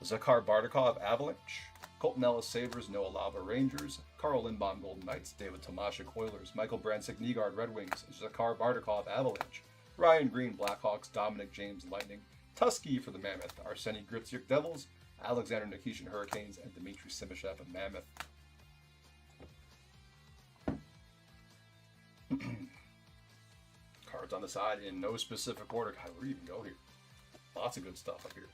Zakhar Bardakov Avalanche, Colton Ellis Sabres, Noah Lava Rangers, Carl Lindbaum Golden Knights, David Tomashik Oilers, Michael Bransick Nygaard Red Wings, Zakhar Bardakov Avalanche, Ryan Green Blackhawks, Dominic James Lightning, Tusky for the Mammoth, Arseny Gritsuk Devils, Alexander Nikishin Hurricanes, and Dmitry Simishev Mammoth. Cards on the side in no specific order. God, where do you even go here? Lots of good stuff up here.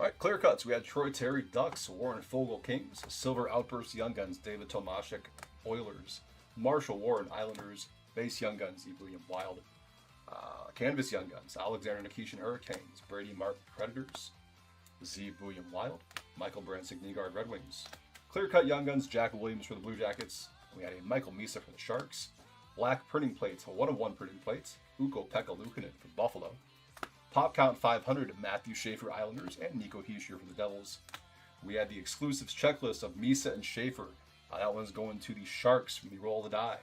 All right, clear cuts. We had Troy Terry Ducks, Warren Fogle Kings, Silver Outburst Young Guns, David Tomashek Oilers, Marshall Warren Islanders, Base Young Guns, E. William Wild, Canvas Young Guns, Alexander Nikishin Hurricanes, Brady Mark Predators, Z. William Wild, Michael Bransick Nygaard Red Wings, clear cut Young Guns, Jack Williams for the Blue Jackets. We had a Michael Misa for the Sharks, black printing plates, a 1-of-1 printing plates, Ukko-Pekka Luukkonen for Buffalo, Pop Count 500 of Matthew Schaefer Islanders, and Nico Hischier for the Devils. We had the exclusives checklist of Misa and Schaefer. That one's going to the Sharks from the Roll of the Die.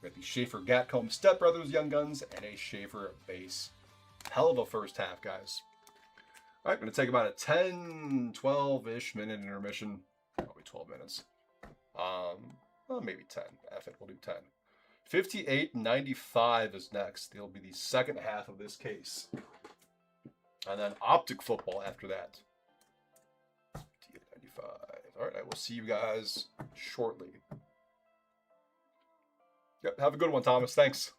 We got the Schaefer Gatcomb Step Brothers Young Guns and a Schaefer base. Hell of a first half, guys. All right, going to take about a 10, 12-ish minute intermission. Probably 12 minutes. Well, maybe 10. F it, we'll do 10. 58.95 is next. It'll be the second half of this case. And then Optic football after that. 58.95. All right, I will see you guys shortly. Yep, have a good one, Thomas. Thanks.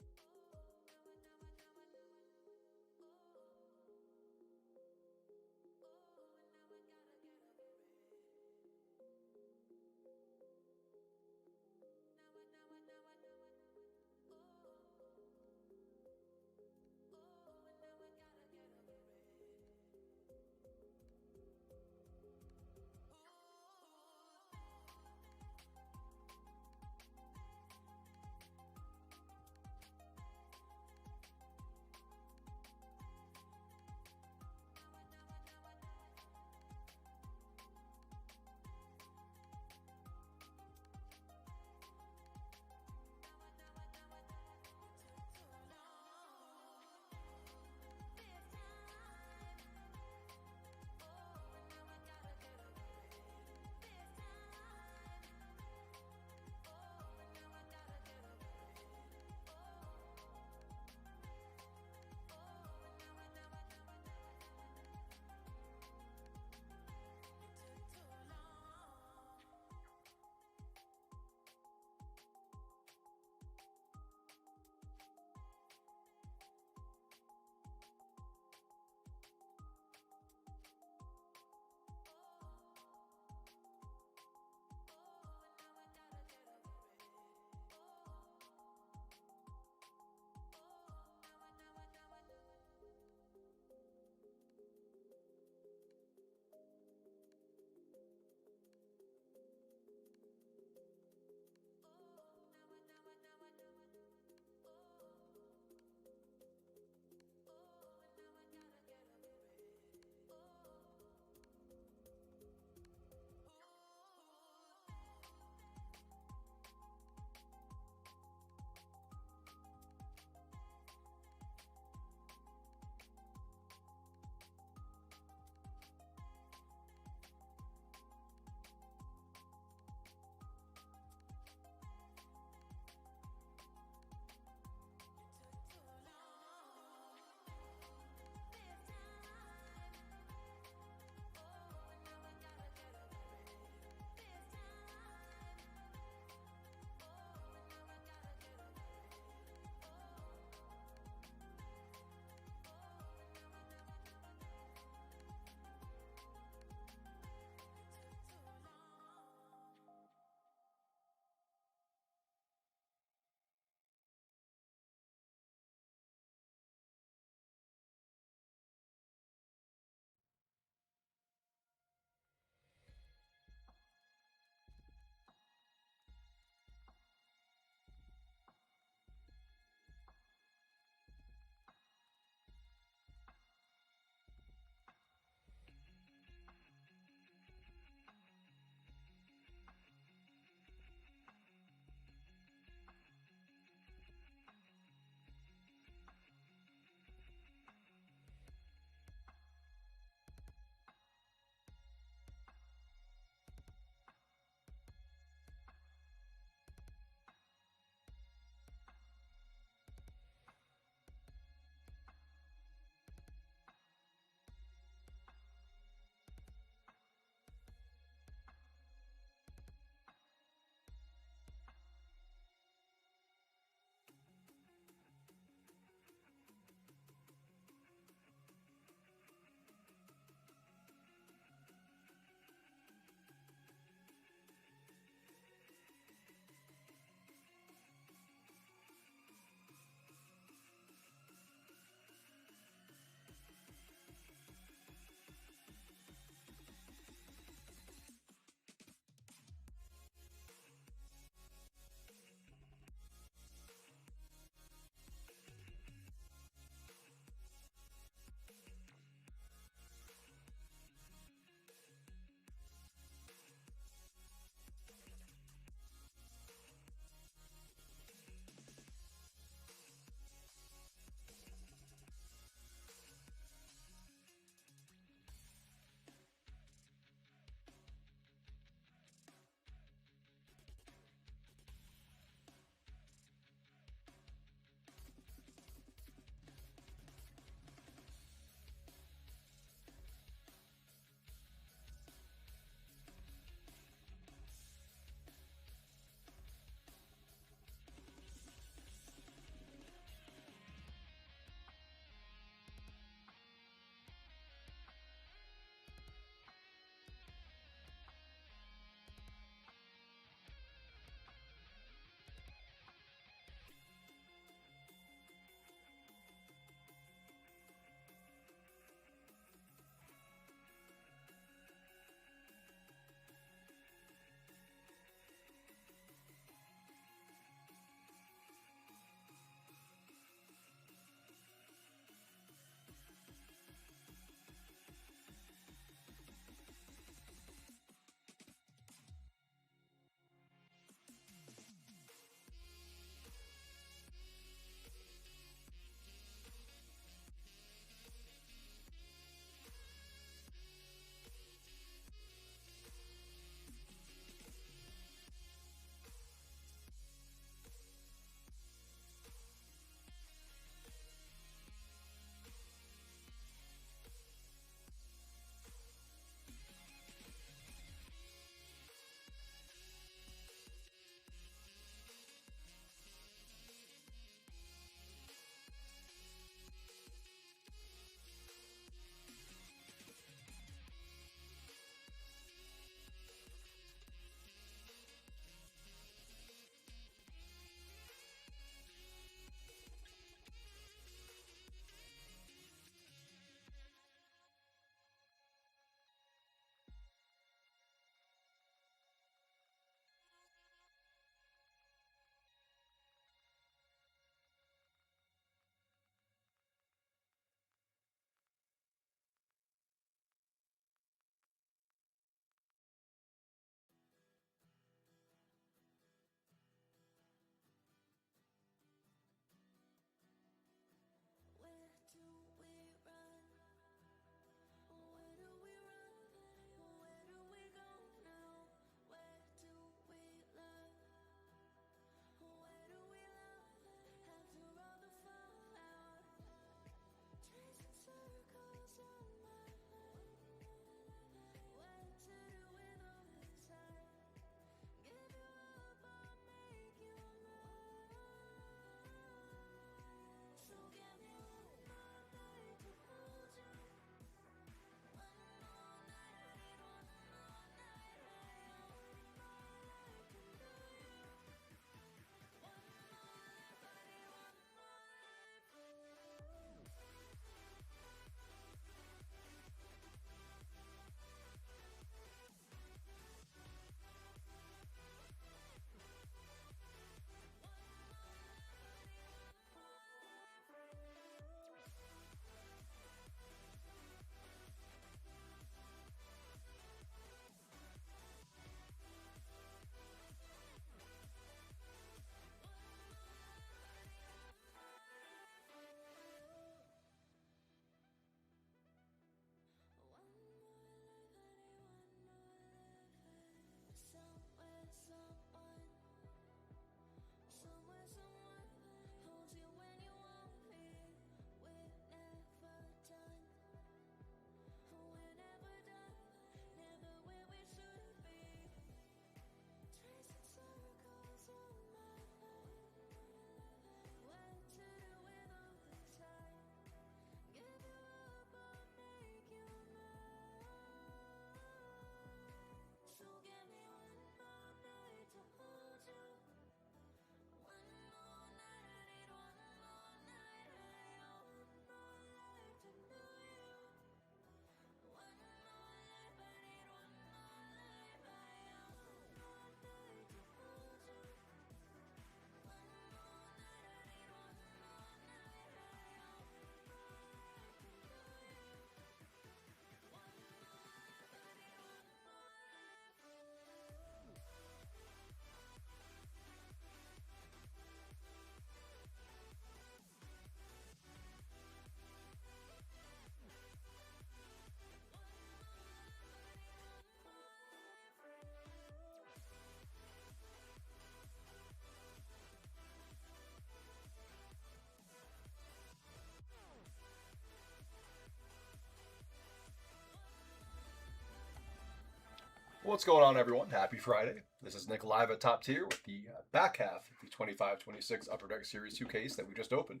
What's going on, everyone? Happy Friday. This is Nick live at Top Tier with the back half of the 25-26 Upper Deck Series 2 case that we just opened.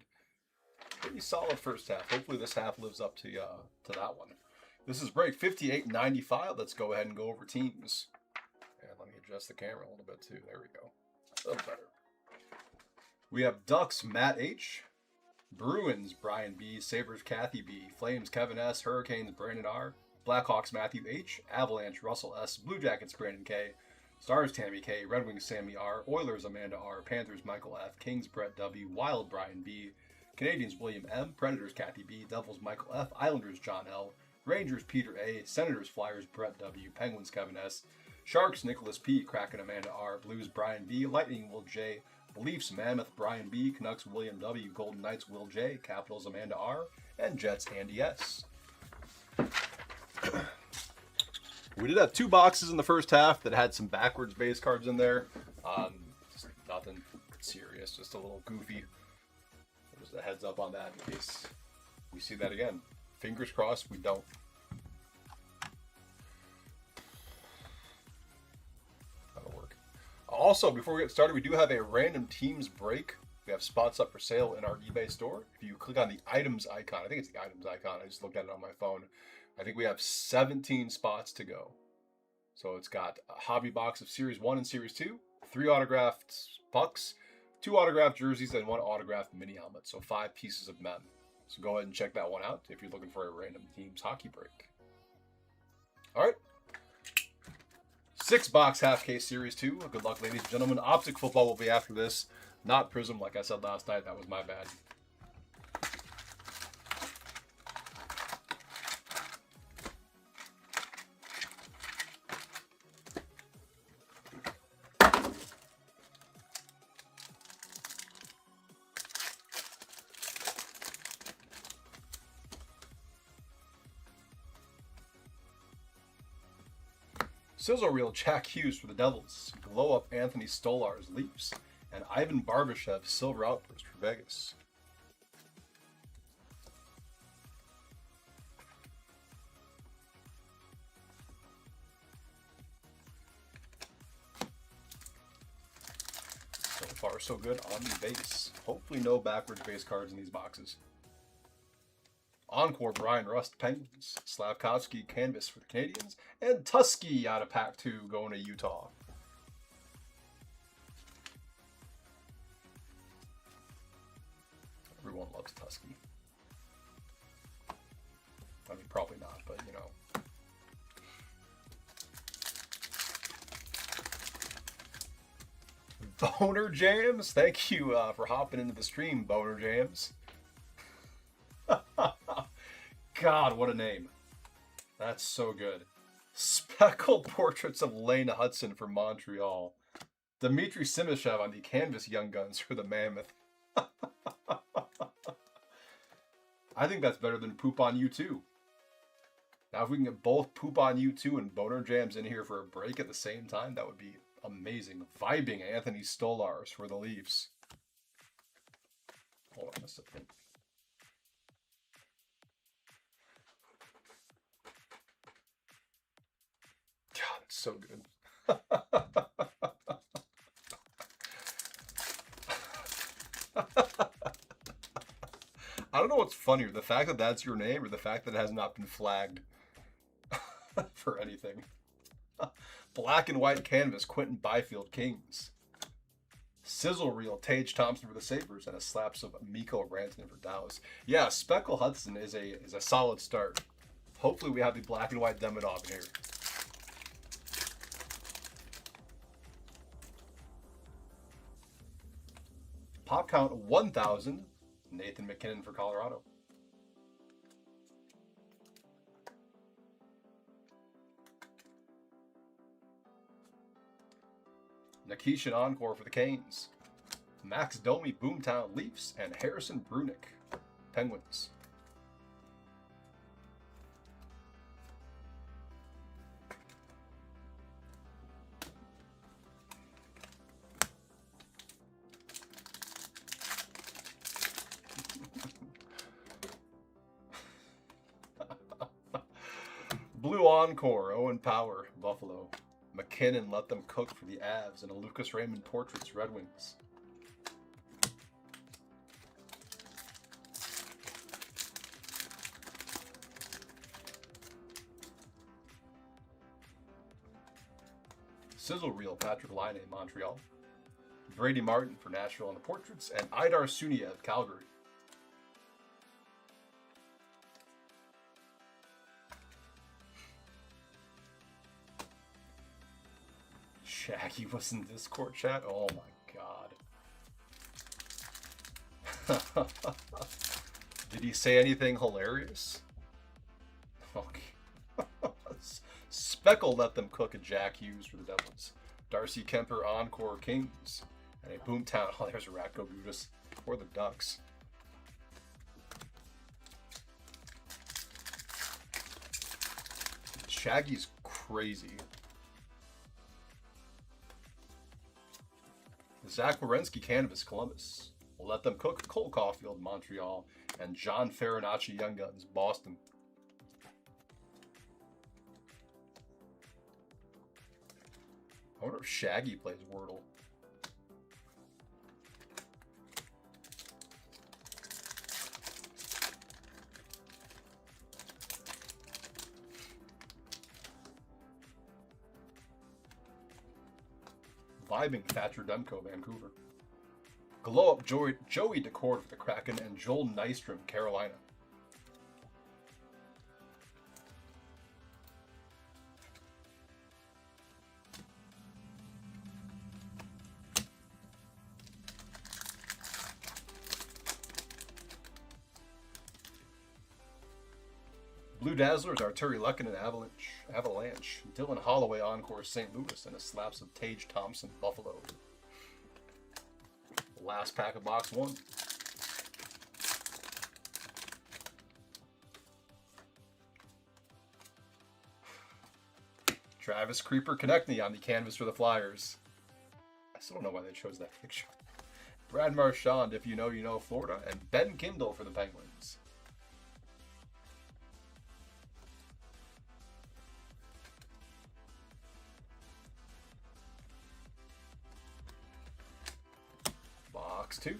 Pretty solid first half. Hopefully this half lives up to that one. This is break 5895. Let's go ahead and go over teams. And let me adjust the camera a little bit too. There we go. A little better. We have Ducks, Matt H. Bruins, Brian B. Sabres, Kathy B. Flames, Kevin S. Hurricanes, Brandon R. Blackhawks, Matthew H. Avalanche, Russell S. Blue Jackets, Brandon K. Stars, Tammy K. Red Wings, Sammy R. Oilers, Amanda R. Panthers, Michael F. Kings, Brett W. Wild, Brian B. Canadians, William M. Predators, Kathy B. Devils, Michael F. Islanders, John L. Rangers, Peter A. Senators, Flyers, Brett W. Penguins, Kevin S. Sharks, Nicholas P. Kraken, Amanda R. Blues, Brian B. Lightning, Will J. Leafs, Mammoth, Brian B. Canucks, William W. Golden Knights, Will J. Capitals, Amanda R. And Jets, Andy S. We did have two boxes in the first half that had some backwards base cards in there. Just nothing serious, just a little goofy. Just a heads up on that in case we see that again. Fingers crossed we don't. That'll work. Also, before we get started, we do have a random teams break. We have spots up for sale in our eBay store. If you click on the items icon, I think it's the items icon. I just looked at it on my phone. I think we have 17 spots to go. So it's got a hobby box of Series 1 and Series 2, 3 autographed pucks, 2 autographed jerseys, and 1 autographed mini helmet. So 5 pieces of men. So go ahead and check that one out if you're looking for a random teams hockey break. All right. 6-box half case Series 2. Good luck, ladies and gentlemen. Optic football will be after this. Not Prism, like I said last night. That was my bad. Sizzle Reel Jack Hughes for the Devils, Glow Up Anthony Stolarz Leafs, and Ivan Barbashev Silver Outburst for Vegas. So far so good on the base. Hopefully no backwards base cards in these boxes. Encore, Brian Rust, Penguins. Slavkovsky, Canvas for the Canadians. And Tusky out of Pack 2 going to Utah. Everyone loves Tusky. I mean, probably not, but you know. Boner Jams, thank you for hopping into the stream, Boner Jams. God, what a name. That's so good. Speckled Portraits of Lane Hudson for Montreal. Dmitry Simashev on the Canvas Young Guns for the Mammoth. I think that's better than Poop on You 2. Now, if we can get both Poop on You 2 and Boner Jams in here for a break at the same time, that would be amazing. Vibing Anthony Stolarz for the Leafs. Hold on a second. God, it's so good. I don't know what's funnier, the fact that that's your name or the fact that it has not been flagged for anything. Black and White Canvas, Quentin Byfield, Kings. Sizzle Reel, Tage Thompson for the Sabres, and a slaps of Mikko Rantanen for Dallas. Yeah, Speckle Hudson is a solid start. Hopefully we have the Black and White Demidov in here. Pop count 1,000. Nathan McKinnon for Colorado. Nikishin Encore for the Canes. Max Domi Boomtown Leafs and Harrison Brunick Penguins. Blue Encore, Owen Power, Buffalo. McKinnon, let them cook for the Avs, and a Lucas Raymond Portraits, Red Wings. Sizzle Reel, Patrick Laine, Montreal. Brady Martin for Nashville on the Portraits, and Idar Suniev, Calgary. Shaggy was in Discord chat? Oh my god. Did he say anything hilarious? Okay. Speckle, let them cook, a Jack Hughes for the Devils. Darcy Kemper, Encore Kings. And a Boomtown. Oh, there's a Ratko Gudas for the Ducks. Shaggy's crazy. Zach Werenski, Canvas, Columbus. We'll let them cook, Cole Caulfield, Montreal. And John Farinacci, Young Guns, Boston. I wonder if Shaggy plays Wordle. Vibing, Thatcher Demko, Vancouver. Glow Up, Joey DeCord for the Kraken, and Joel Nystrom, Carolina. Blue Dazzlers, Arturi Lehkonen, Avalanche. Dylan Holloway, Encore, St. Louis, and a slaps of Tage Thompson, Buffalo. Last pack of box 1. Travis Creeper Konechny on the canvas for the Flyers. I still don't know why they chose that picture. Brad Marchand, if you know, you know, Florida, and Ben Kindle for the Penguins. Box 2.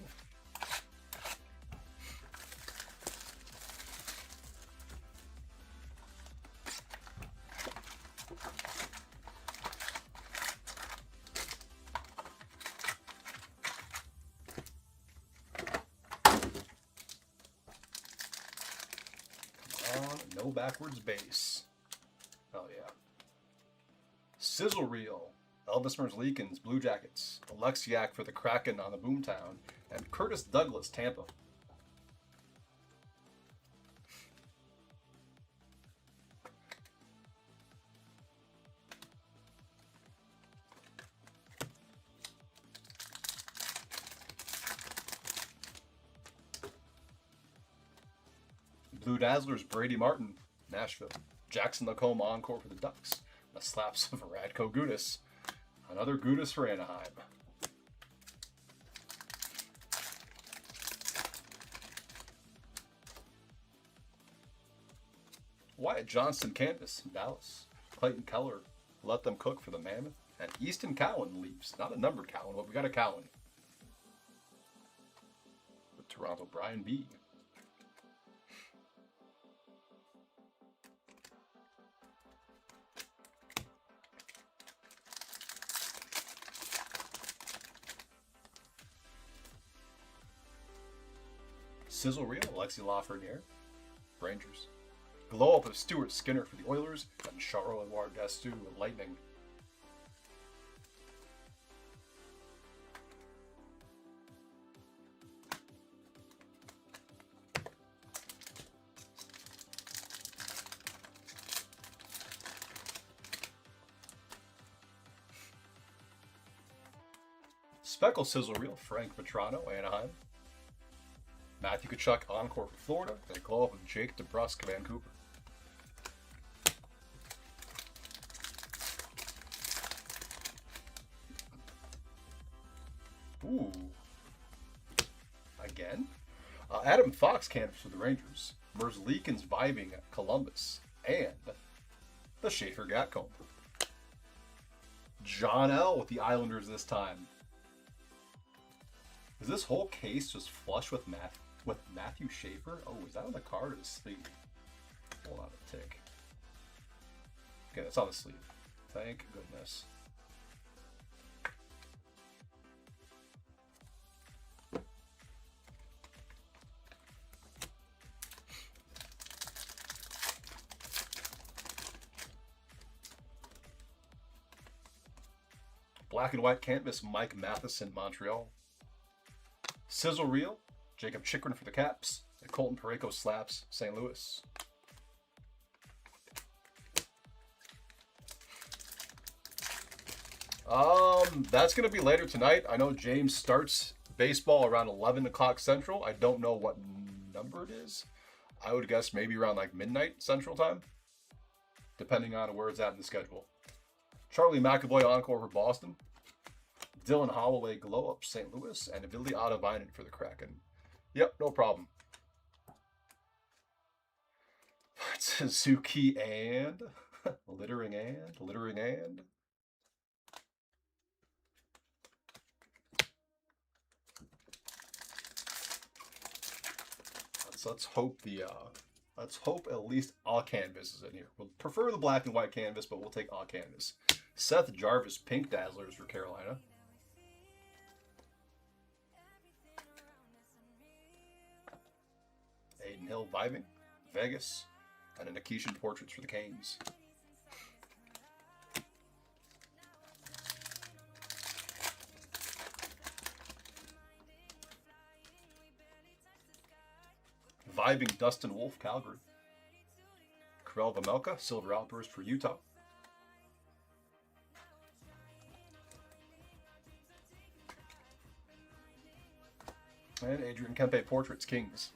Come on, no backwards base. Oh yeah. Sizzle Reel. Elvis Merzlikins, Blue Jackets. Alexiak for the Kraken on the Boomtown. And Curtis Douglas, Tampa. Blue Dazzlers, Brady Martin, Nashville. Jackson Lacombe, Encore for the Ducks. The slaps of Radko Gudas. Another Gudas for Anaheim. Wyatt Johnston, Canvas, Dallas. Clayton Keller, let them cook for the Mammoth. And Easton Cowan, Leafs. Not a numbered Cowan, but we got a Cowan. With Toronto, Brian B. Sizzle Reel, Alexi Lafreniere, Rangers. Glow Up of Stuart Skinner for the Oilers, and Charles-Edouard Destu with Lightning. Speckle Sizzle Reel, Frank Vetrano, Anaheim. Matthew Tkachuk, Encore for Florida, and a glow up of Jake DeBrusk, Vancouver. Ooh. Again? Adam Fox, canvas for the Rangers. Merzlikins vibing at Columbus. And the Schaefer Gatcomb. John L. with the Islanders this time. Is this whole case just flush with Matthew Schaefer? Oh, is that on the card or the sleeve? Hold on a tick. Okay, it's on the sleeve. Thank goodness. Black and white canvas, Mike Matheson, Montreal. Sizzle reel, Jacob Chikrin for the Caps. And Colton Parayko slaps, St. Louis. That's going to be later tonight. I know James starts baseball around 11 o'clock Central. I don't know what number it is. I would guess maybe around like midnight Central time, depending on where it's at in the schedule. Charlie McAvoy encore for Boston. Dylan Holloway glow up St. Louis. And Vili Adavainen for the Kraken. Yep, no problem. Suzuki and littering and. Let's hope let's hope at least all canvas is in here. We'll prefer the black and white canvas, but we'll take all canvas. Seth Jarvis pink dazzlers for Carolina. Aiden Hill vibing, Vegas, and a Nikishin portraits for the Canes. Vibing Dustin Wolf, Calgary. Karel Vejmelka, silver outburst for Utah. And Adrian Kempe portraits, Kings.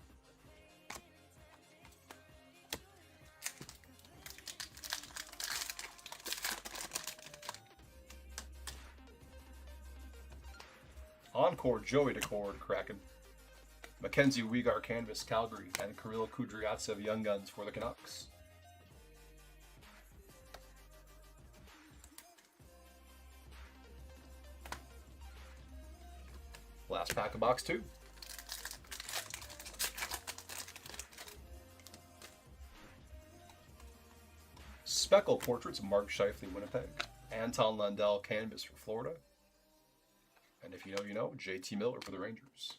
Encore Joey Decord, Kraken. Mackenzie Weegar canvas, Calgary, and Kirill Kudryavtsev Young Guns for the Canucks. Last pack of box 2. Speckle portraits, Mark Scheifele, Winnipeg. Anton Lundell canvas for Florida. And if you know, you know, JT Miller for the Rangers.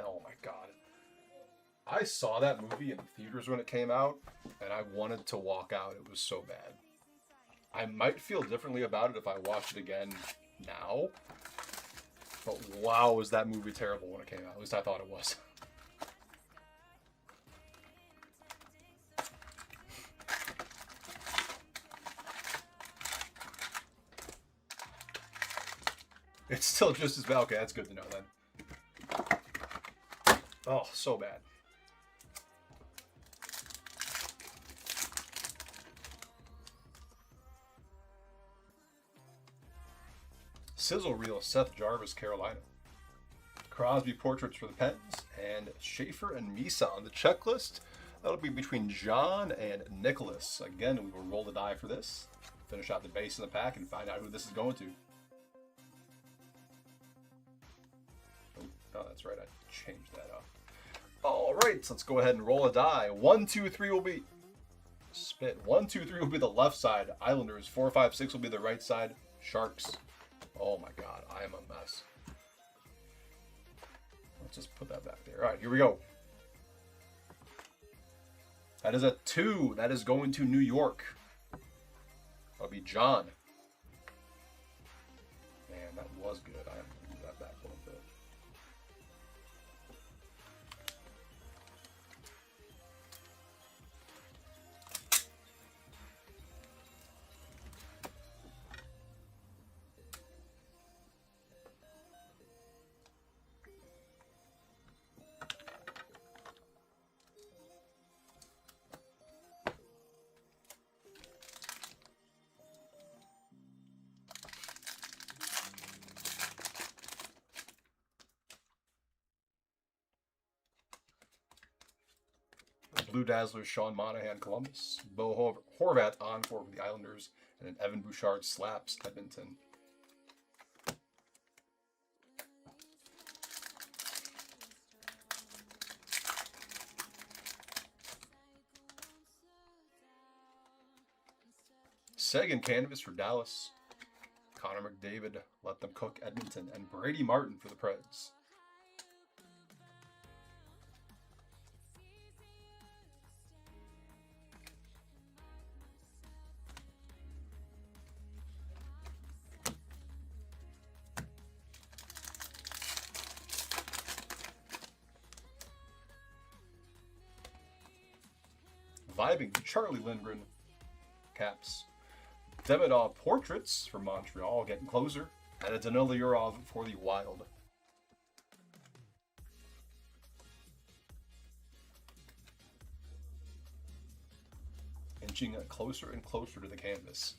Oh my god. I saw that movie in the theaters when it came out, and I wanted to walk out. It was so bad. I might feel differently about it if I watched it again now. But wow, was that movie terrible when it came out. At least I thought it was. It's still just as bad. Okay, that's good to know then. Oh, so bad. Sizzle reel, Seth Jarvis, Carolina. Crosby portraits for the Pens, and Schaefer and Misa on the checklist. That'll be between John and Nicholas. Again, we will roll the die for this, finish out the base of the pack, and find out who this is going to. Oh, that's right, I changed that up. All right, so let's go ahead and roll a die. 1, 2, 3 will be spit. 1, 2, 3 will be the left side. Islanders. 4, 5, 6 will be the right side. Sharks. Oh my god, I am a mess. Let's just put that back there. All right, here we go. That is a 2. That is going to New York. That'll be John. Man, that was good. I am going to move that back a little bit. Blue Dazzlers, Sean Monahan, Columbus. Bo Horvat, encore for the Islanders. And then Evan Bouchard slaps Edmonton. Seguin canvas for Dallas. Connor McDavid, let them cook Edmonton. And Brady Martin for the Preds. Vibing Charlie Lindgren, Caps. Demidov Portraits for Montreal, getting closer. And a Danila Yurov for the Wild. Inching closer and closer to the canvas.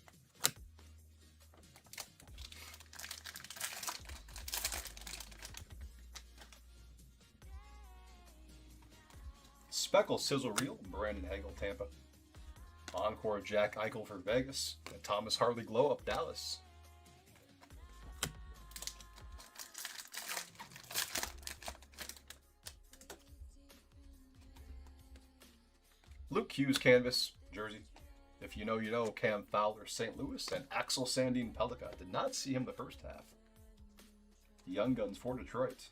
Speckle Sizzle Reel, Brandon Hagel, Tampa. Encore Jack Eichel for Vegas. And Thomas Harley Glow Up, Dallas. Luke Hughes canvas, jersey. If you know, you know. Cam Fowler, St. Louis. And Axel Sandin, Pelika. Did not see him the first half. Young Guns for Detroit.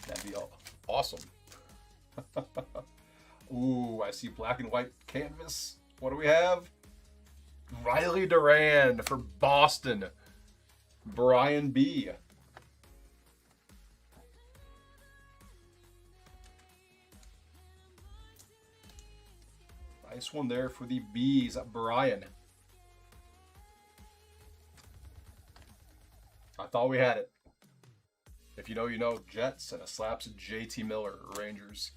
That'd be awesome. Ooh, I see black and white canvas. What do we have? Riley Duran for Boston. Brian B. Nice one there for the Bees, Brian. I thought we had it. If you know, you know. Jets and a slaps of JT Miller, Rangers.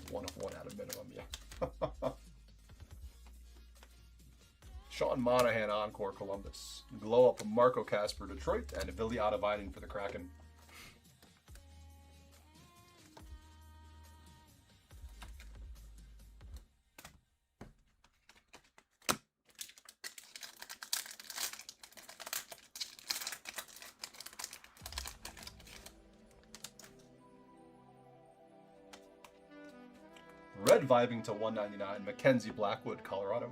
One of one at a minimum, yeah. Sean Monahan, encore, Columbus. Glow up Marco Casper, Detroit. And Billy Ottavinen for the Kraken. Red vibing to 199, Mackenzie Blackwood, Colorado.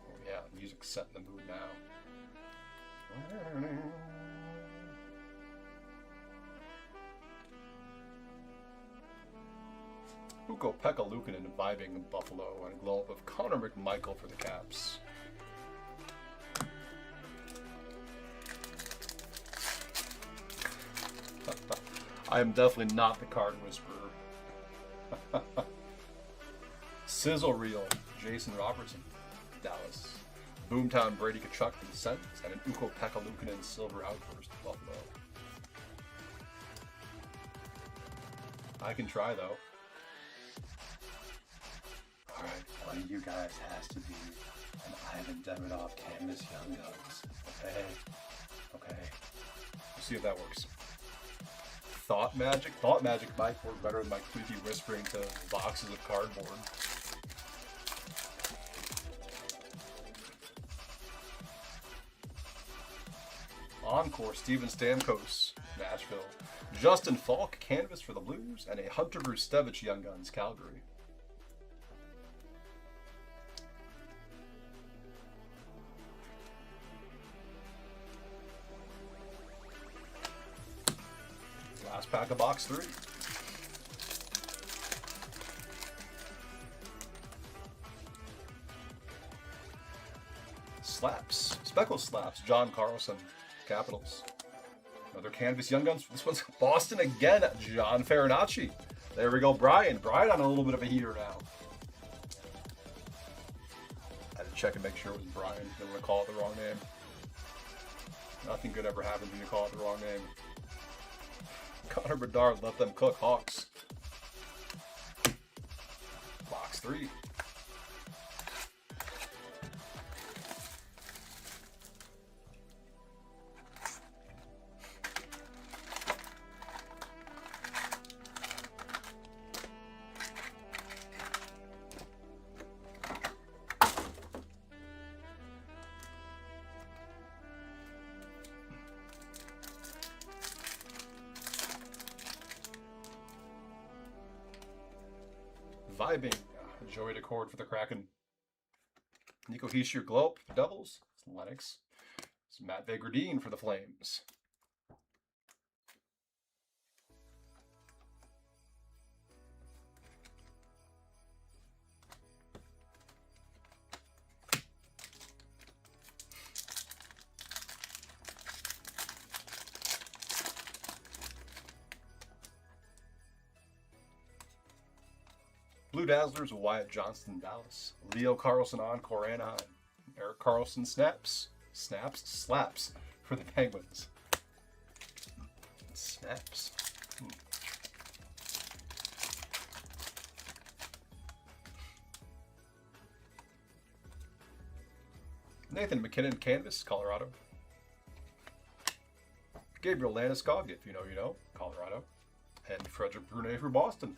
Oh yeah, music's setting the mood now. Ukko-Pekka Luukkonen vibing Buffalo, and glow up of Connor McMichael for the Caps. I am definitely not the card whisperer. Sizzle Reel, Jason Robertson, Dallas. Boomtown Brady Tkachuk for the Sens, and an Ukko-Pekka Luukkonen Silver Outburst, Buffalo. I can try though. Alright, one of you guys has to be an Ivan Demidov canvas Young Guns. Okay. Okay. Let's see if that works. Thought Magic might work better than my creepy whispering to boxes of cardboard. Encore, Steven Stamkos, Nashville. Justin Falk, canvas for the Blues, and a Hunter Brustevich Young Guns, Calgary. Last pack of box 3. Slaps. Speckle slaps. John Carlson, Capitals. Another canvas Young Guns. This one's Boston again. John Farinacci. There we go. Brian. Brian on a little bit of a heater now. I had to check and make sure it was Brian. Didn't want to call it the wrong name. Nothing good ever happens when you call it the wrong name. Connor Bedard, let them cook. Hawks. Box 3. Vibing. Joey DeCord for the Kraken. Nico Hischier Glope for the Devils. It's Lennox. It's Matt Vegradine for the Flames. Blue Dazzlers, Wyatt Johnston, Dallas. Leo Carlson, Encore, Anaheim. Eric Carlson, slaps for the Penguins. Snaps. Nathan McKinnon, Canvas, Colorado. Gabriel Landeskog, if you know, you know, Colorado. And Frederick Brunet for Boston.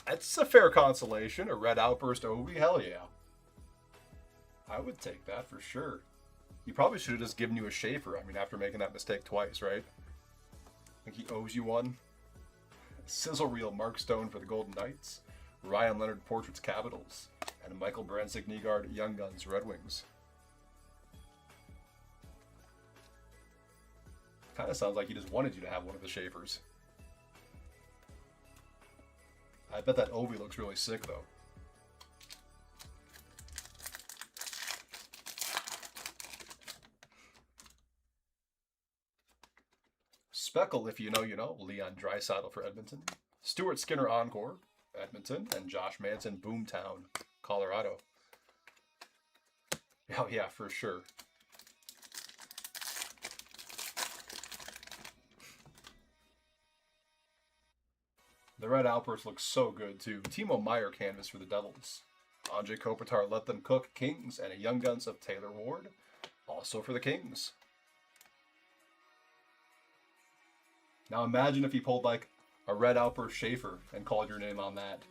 That's a fair consolation. A red outburst Ovi, hell yeah. I would take that for sure. He probably should have just given you a Schaefer. I mean, after making that mistake twice, right? I think he owes you one. Sizzle Reel Mark Stone for the Golden Knights. Ryan Leonard Portraits Capitals. And Michael Bransick Nygaard Young Guns Red Wings. Kind of sounds like he just wanted you to have one of the Schaefers. I bet that Ovi looks really sick, though. Speckle, if you know, you know. Leon Draisaitl for Edmonton. Stuart Skinner Encore, Edmonton. And Josh Manson, Boomtown, Colorado. Oh, yeah, for sure. The red outburst looks so good, too. Timo Meyer Canvas for the Devils. Andrei Kopitar, Let Them Cook, Kings. And a Young Guns of Taylor Ward, also for the Kings. Now imagine if he pulled like a red outburst Schaefer and called your name on that.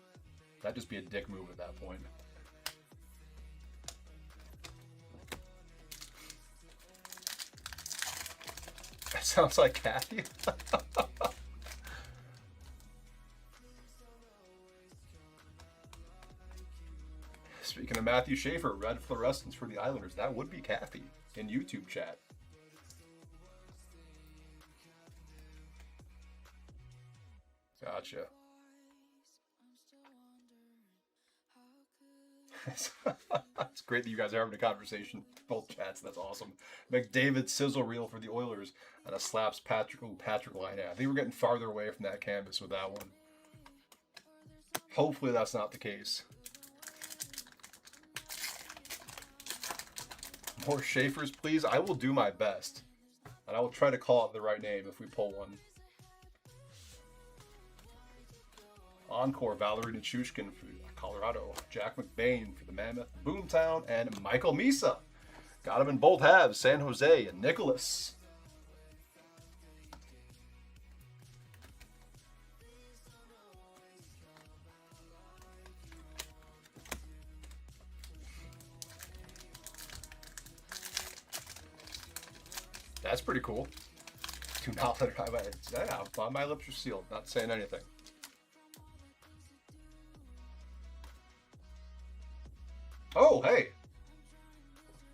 That'd just be a dick move at that point. That sounds like Kathy. Speaking of Matthew Schaefer, red fluorescence for the Islanders. That would be Kathy in YouTube chat. Gotcha. It's great that you guys are having a conversation. Both chats, that's awesome. McDavid Sizzle Reel for the Oilers and a slaps Patrick Line. I think we're getting farther away from that canvas with that one. Hopefully that's not the case. More Schaefers, please. I will do my best. And I will try to call it the right name if we pull one. Encore, Valerie Nichushkin for Colorado. Jack McBain for the Mammoth. Boomtown. And Michael Misa. Got him in both halves. San Jose and Nicholas. That's pretty cool. Do not let it. Yeah, my lips are sealed. Not saying anything. Oh, hey.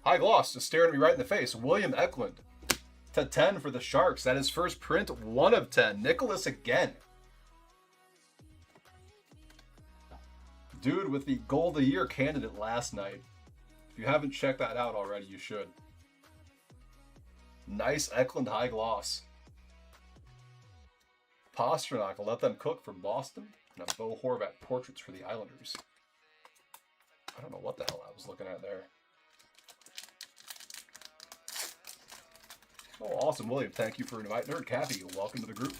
High gloss is staring me right in the face. William Eklund to 10 for the Sharks. That is first print, 1 of 10. Nicholas again. Dude with the Goal of the Year candidate last night. If you haven't checked that out already, you should. Nice Eklund high gloss. Pasternak will let them cook for Boston. And a Bo Horvat portraits for the Islanders. I don't know what the hell I was looking at there. Oh, awesome, William. Thank you for inviting her. Kathy, welcome to the group.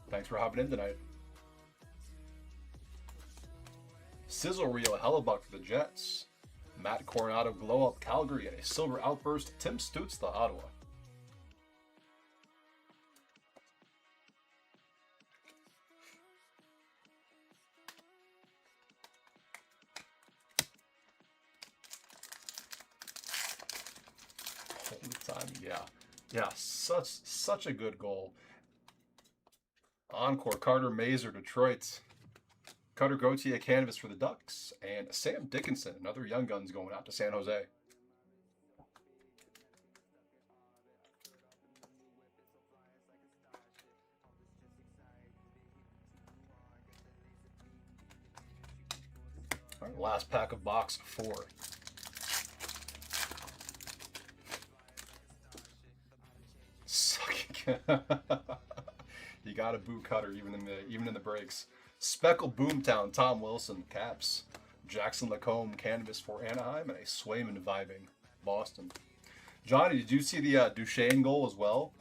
Thanks for hopping in tonight. Sizzle Rio Hellebuck for the Jets. Matt Coronado Glow Up Calgary and a silver outburst. Tim Stutz the Ottawa. Holy time, yeah, such a good goal. Encore Carter Mazer Detroit. Cutter Gauthier canvas for the Ducks, and Sam Dickinson, another Young Guns going out to San Jose. All right, last pack of box 4. Sucking. You got to boo Cutter even in the breaks. Speckle Boomtown, Tom Wilson, Caps. Jackson Lacombe, canvas for Anaheim, and a Swayman vibing, Boston. Johnny, did you see the Duchesne goal as well?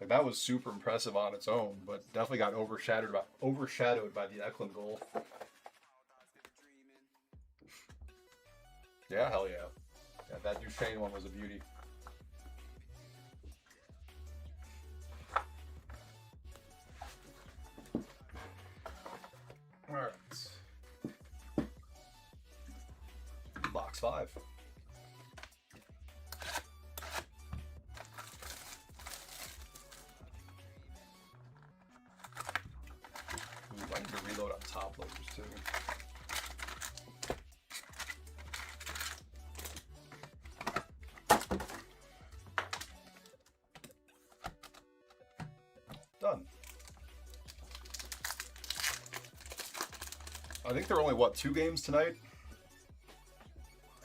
Like, that was super impressive on its own, but definitely got overshadowed by the Eklund goal. Yeah, hell yeah. Yeah, that Duchesne one was a beauty. All right. Box 5. Ooh, I need to reload on top loaders too. Done. I think there are only, what, 2 games tonight?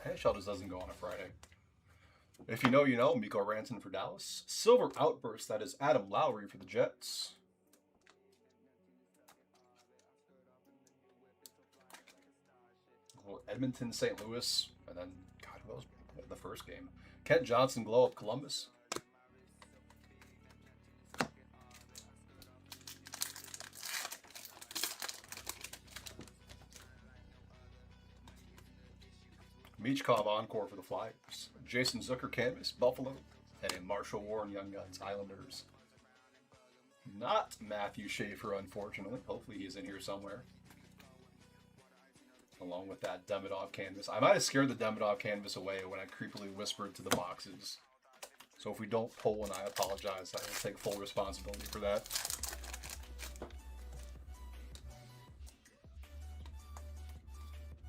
NHL just doesn't go on a Friday. If you know, you know. Mikko Rantanen for Dallas. Silver Outburst, that is Adam Lowry for the Jets. Edmonton, St. Louis, and then, God, who else? The first game. Kent Johnson, Glow Up Columbus. Michkov Encore for the Flyers. Jason Zucker canvas, Buffalo. And a Marshall Warren Young Guns, Islanders. Not Matthew Schaefer, unfortunately. Hopefully he's in here somewhere. Along with that Demidov canvas. I might have scared the Demidov canvas away when I creepily whispered to the boxes. So if we don't pull one, I apologize. I will take full responsibility for that.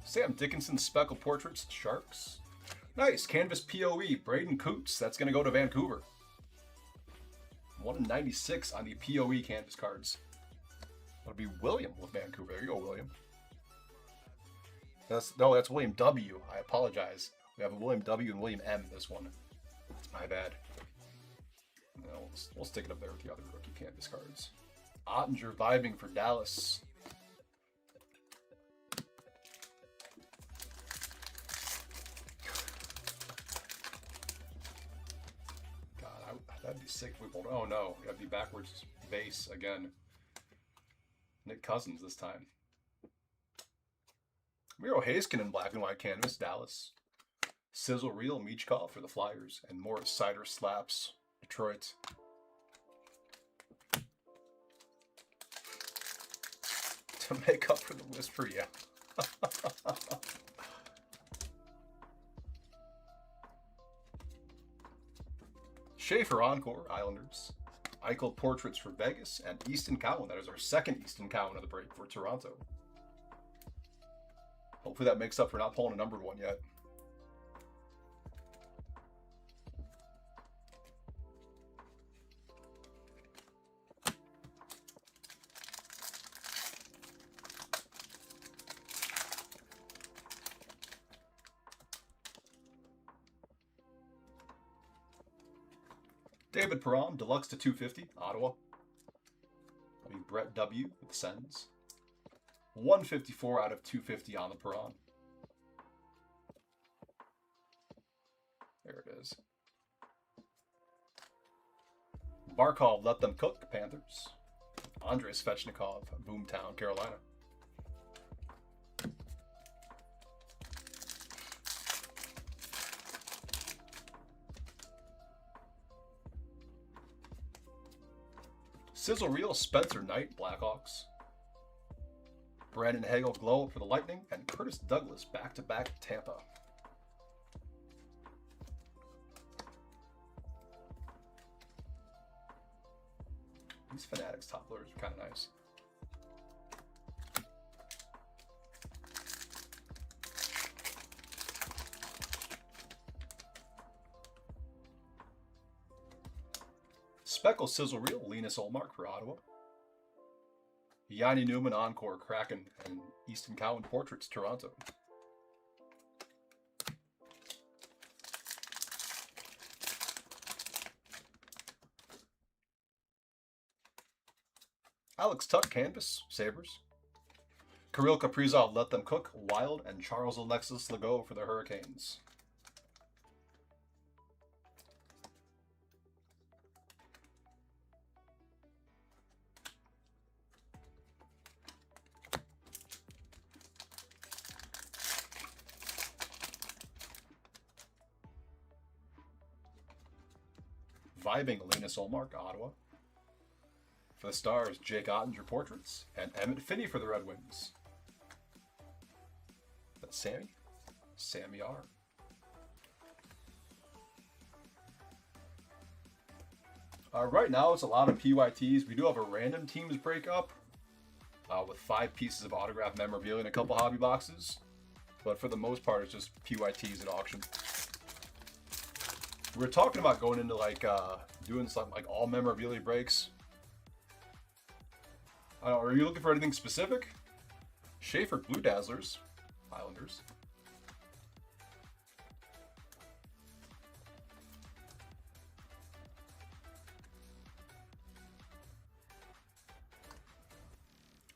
Sam Dickinson Speckle Portraits, Sharks. Nice, canvas POE, Braden Coots. That's going to go to Vancouver. 196 on the POE canvas cards. That'll be William with Vancouver. There you go, William. That's William W. I apologize. We have a William W. and William M. This one. It's my bad. No, we'll stick it up there with the other rookie canvas cards. Ottinger vibing for Dallas. That'd be sick if we pulled. Oh no, that'd be backwards base again. Nick Cousins this time. Miro Heiskanen black and white canvas, Dallas. Sizzle Reel Michkov for the Flyers, and more Cider Slaps, Detroit. To make up for the whisper, yeah. Schaefer Encore, Islanders. Eichel Portraits for Vegas, and Easton Cowan. That is our second Easton Cowan of the break for Toronto. Hopefully that makes up for not pulling a numbered one yet. David Perron, deluxe to 250, Ottawa. That'll be Brett W. with Sens. 154 out of 250 on the Perron. There it is. Barkov, let them cook, Panthers. Andrei Svechnikov, Boomtown, Carolina. Sizzle Reel, Spencer Knight, Blackhawks. Brandon Hagel, glow up for the Lightning. And Curtis Douglas, back-to-back Tampa. These Fanatics top loaders are kind of nice. Speckle Sizzle Reel, Linus Olmark for Ottawa. Yanni Newman Encore, Kraken, and Easton Cowan Portraits, Toronto. Alex Tuck, Canvas, Sabres. Kirill Kaprizov, Let Them Cook, Wild, and Charles Alexis Legault for the Hurricanes. Vibing, Linus Olmark, Ottawa. For the Stars, Jake Ottinger Portraits, and Emmett Finney for the Red Wings. That's Sammy? Sammy R. Right now, it's a lot of PYTs. We do have a random teams breakup with 5 pieces of autographed memorabilia and a couple hobby boxes. But for the most part, it's just PYTs at auction. We're talking about going into like doing something like all memorabilia breaks. I don't know, are you looking for anything specific? Schaefer Blue Dazzlers, Islanders.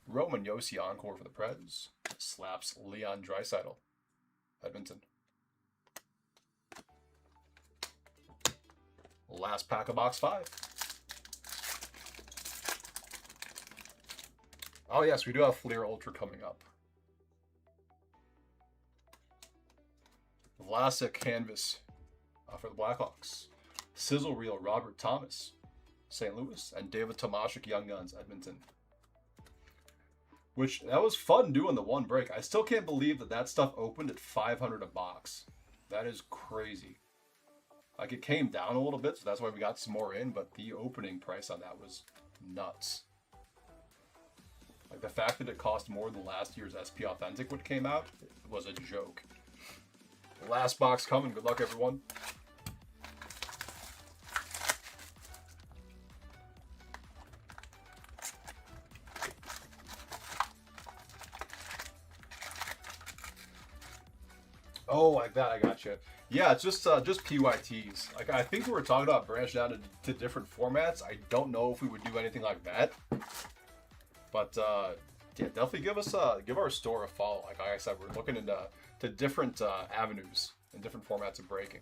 Roman Josi Encore for the Preds. Slaps Leon Draisaitl, Edmonton. Last pack of box 5. Oh yes, we do have Fleer Ultra coming up. Vlasic Canvas for the Blackhawks. Sizzle Reel Robert Thomas, St. Louis, and David Tomashik Young Guns, Edmonton. Which, that was fun doing the one break. I still can't believe that that stuff opened at $500 a box. That is crazy. Like, it came down a little bit, so that's why we got some more in, but the opening price on that was nuts. Like, the fact that it cost more than last year's SP Authentic when it came out was a joke. Last box coming. Good luck, everyone. Oh, like that, I got you. Yeah, it's just PYTs. Like, I think we were talking about branching out to different formats. I don't know if we would do anything like that, but yeah, definitely give our store a follow. Like I said, we're looking into different avenues and different formats of breaking.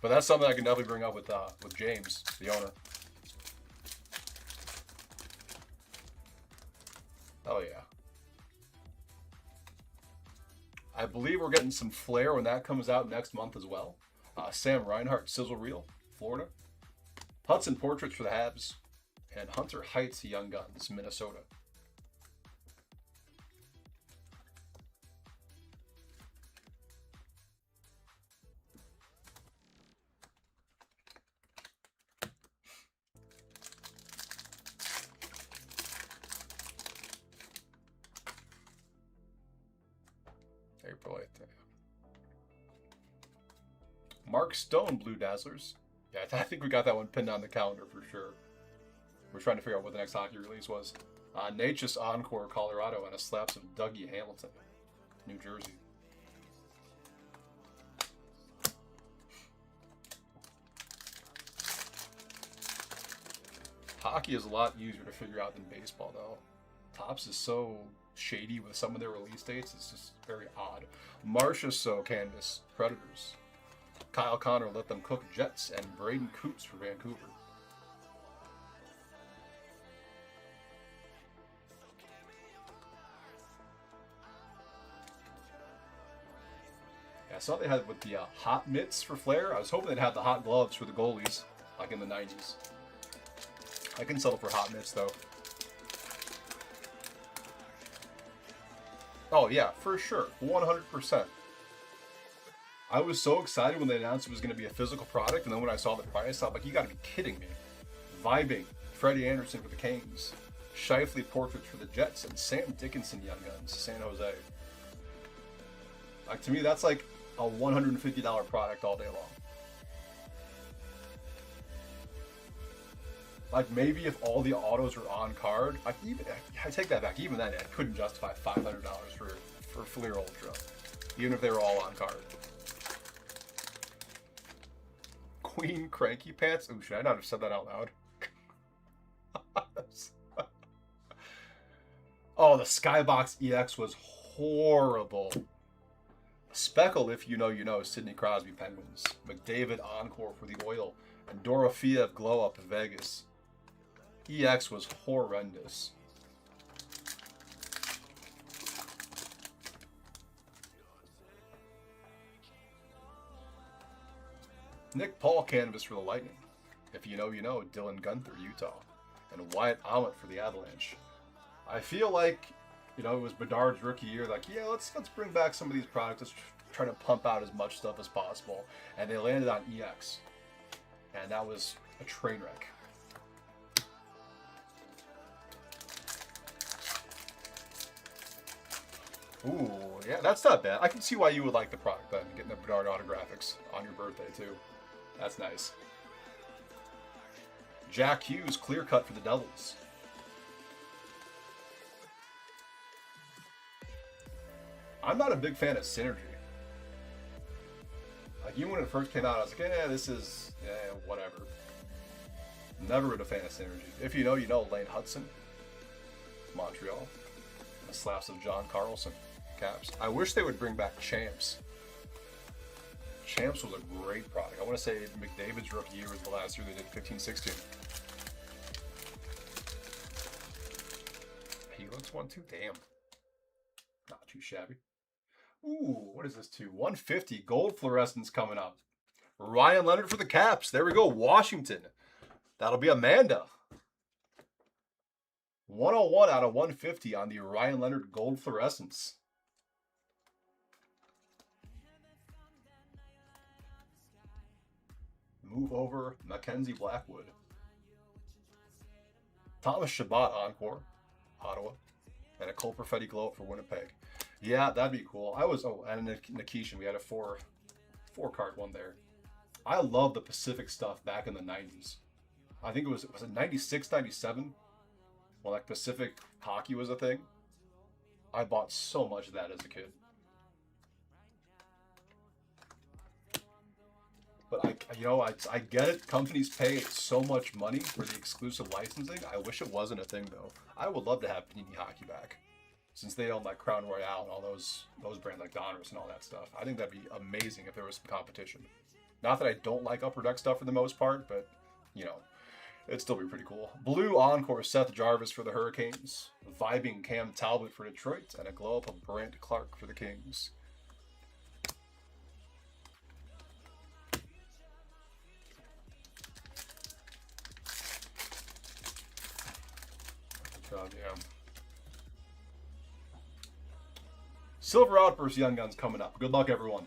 But that's something I can definitely bring up with James, the owner. Oh yeah. I believe we're getting some Flair when that comes out next month as well. Sam Reinhart, Sizzle Reel, Florida. Hudson Portraits for the Habs. And Hunter Heights, Young Guns, Minnesota. April 8th. Mark Stone, Blue Dazzlers. Yeah, I think we got that one pinned on the calendar for sure. We're trying to figure out what the next hockey release was. Natchez Encore, Colorado, and a slaps of Dougie Hamilton, New Jersey. Hockey is a lot easier to figure out than baseball, though. Topps is so shady with some of their release dates. It's just very odd. Marchessault canvas, Predators. Kyle Connor, Let Them Cook, Jets. And Braden Coops for Vancouver. Yeah, I saw they had with the hot mitts for Flair. I was hoping they'd have the hot gloves for the goalies, like in the 90s. I can settle for hot mitts, though. Oh, yeah, for sure. 100%. I was so excited when they announced it was going to be a physical product, and then when I saw the price, I'm like, you got to be kidding me. Vibing, Freddie Anderson for the Kings, Scheifele portraits for the Jets, and Sam Dickinson Young Guns, San Jose. Like, to me, that's like a $150 product all day long. Like, maybe if all the autos were on card, like, even, I take that back, even then, I couldn't justify $500 for Fleer Ultra, even if they were all on card. Queen Cranky Pants? Ooh, should I not have said that out loud? Oh, the Skybox EX was horrible. Speckle, if you know, you know, Sidney Crosby Penguins. McDavid Encore for the Oil. And Dorofeev Glow Up Vegas. EX was horrendous. Nick Paul canvas for the Lightning. If you know, you know, Dylan Gunther, Utah. And Wyatt Omelette for the Avalanche. I feel like, you know, it was Bedard's rookie year. Like, yeah, let's bring back some of these products. Let's try to pump out as much stuff as possible. And they landed on EX. And that was a train wreck. Ooh, yeah, that's not bad. I can see why you would like the product then, getting the Bedard autographics on your birthday too. That's nice. Jack Hughes, clear cut for the Devils. I'm not a big fan of Synergy. Like, even when it first came out, I was like, yeah, this is, whatever. Never been a fan of Synergy. If you know, you know, Lane Hudson, Montreal. The slaps of John Carlson, Caps. I wish they would bring back Champs. Champs was a great product. I want to say McDavid's rookie year was the last year they did 15-16. Helix one too? Damn. Not too shabby. Ooh, what is this too? 150 gold fluorescence coming up. Ryan Leonard for the Caps. There we go. Washington. That'll be Amanda. 101 out of 150 on the Ryan Leonard gold fluorescence. Move over Mackenzie Blackwood. Thomas Chabot Encore, Ottawa. And a Cole Perfetti Glow Up for Winnipeg. Yeah, that'd be cool. And Nikishin, we had a four card one there. I love the Pacific stuff back in the 90s. I think was it 96, 97? When like Pacific hockey was a thing. I bought so much of that as a kid. But I get it. Companies pay so much money for the exclusive licensing. I wish it wasn't a thing though. I would love to have Panini Hockey back, since they own like Crown Royale and all those brands like Donruss and all that stuff. I think that'd be amazing if there was some competition. Not that I don't like Upper Deck stuff for the most part, but you know, it'd still be pretty cool. Blue Encore Seth Jarvis for the Hurricanes, Vibing Cam Talbot for Detroit, and a glow up of Brant Clark for the Kings. Yeah. Silver Outburst Young Guns coming up. Good luck, everyone.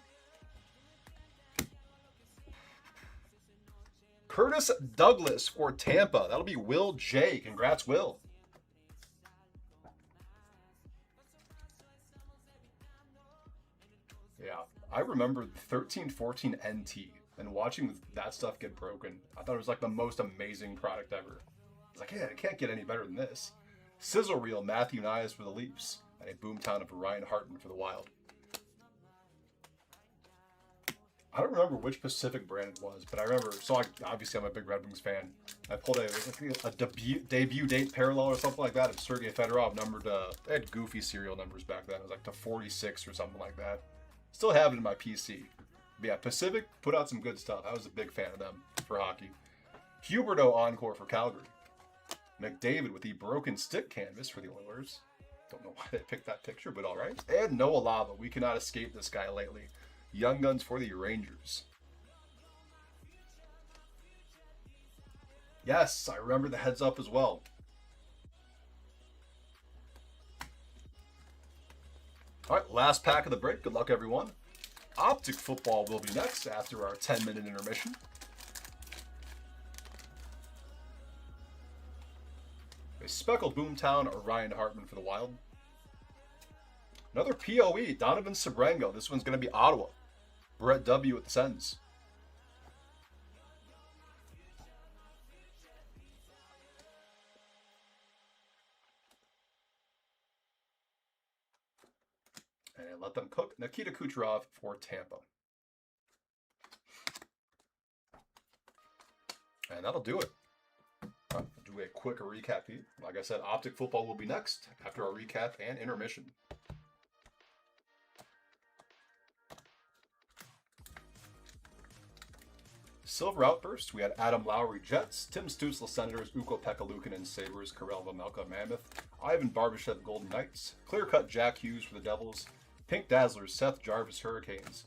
Curtis Douglas for Tampa. That'll be Will J. Congrats, Will. Yeah, I remember 13-14 NT and watching that stuff get broken. I thought it was like the most amazing product ever. It's like, yeah, it can't get any better than this. Sizzle Reel Matthew Nyes for the Leafs, and a Boomtown of Ryan Hartman for the Wild. I don't remember which Pacific brand it was, but I remember. So obviously I'm a big Red Wings fan. I pulled a debut date parallel or something like that of Sergei Fedorov numbered. They had goofy serial numbers back then. It was like to 46 or something like that. Still have it in my PC. But yeah, Pacific put out some good stuff. I was a big fan of them for hockey. Huberdeau Encore for Calgary. McDavid with the broken stick canvas for the Oilers. Don't know why they picked that picture, but all right. And Noah Lava. We cannot escape this guy lately. Young Guns for the Rangers. Yes, I remember the heads up as well. All right, last pack of the break. Good luck, everyone. Optic football will be next after our 10-minute intermission. A speckled Boomtown, Ryan Hartman for the Wild. Another POE, Donovan Sabrango. This one's going to be Ottawa. Brett W. with the Sens. And let them cook. Nikita Kucherov for Tampa. And that'll do it. I'll do a quick recap here. Like I said, Optic football will be next after our recap and intermission. Silver Outburst, we had Adam Lowry Jets, Tim Stützle Senators, Ukko-Pekka Luukkonen Sabres, Karel Vejmelka Mammoth, Ivan Barbashev Golden Knights, Clear Cut Jack Hughes for the Devils, Pink Dazzlers Seth Jarvis Hurricanes.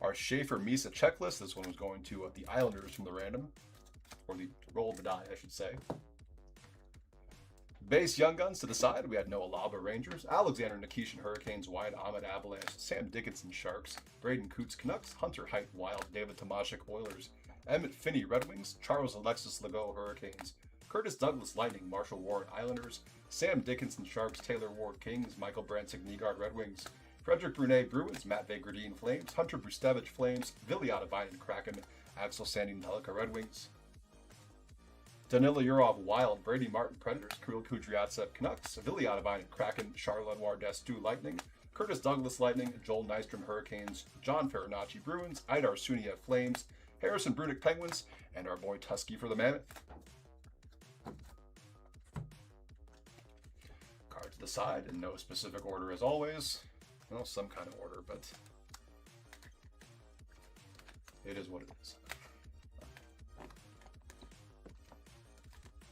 Our Schaefer Misa checklist, this one was going to the Islanders from the random, or the roll of the die, I should say. Base Young Guns to the side, we had Noah Laba Rangers, Alexander Nikishin Hurricanes, Wyatt Ahmed Avalanche, Sam Dickinson Sharks, Braden Coots Canucks, Hunter Height Wild, David Tomashik Oilers, Emmett Finney Red Wings, Charles Alexis Legault Hurricanes, Curtis Douglas Lightning, Marshall Warren Islanders, Sam Dickinson Sharks, Taylor Ward Kings, Michael Bransick Nygaard Red Wings, Frederick Brunet Bruins, Matt Vagradine Flames, Hunter Brustevich Flames, Viliata Biden Kraken, Axel Sandy Nelica Red Wings, Danila Yurov Wild, Brady Martin Predators, Kirill Kudryavtsev Canucks, Viliata Biden Kraken, Charles Edouard Destu Lightning, Curtis Douglas Lightning, Joel Nystrom Hurricanes, John Farinacci Bruins, Idar Sunia Flames, Harrison Brunick Penguins, and our boy Tusky for the Mammoth. Card to the side in no specific order as always. Well, some kind of order, but it is what it is.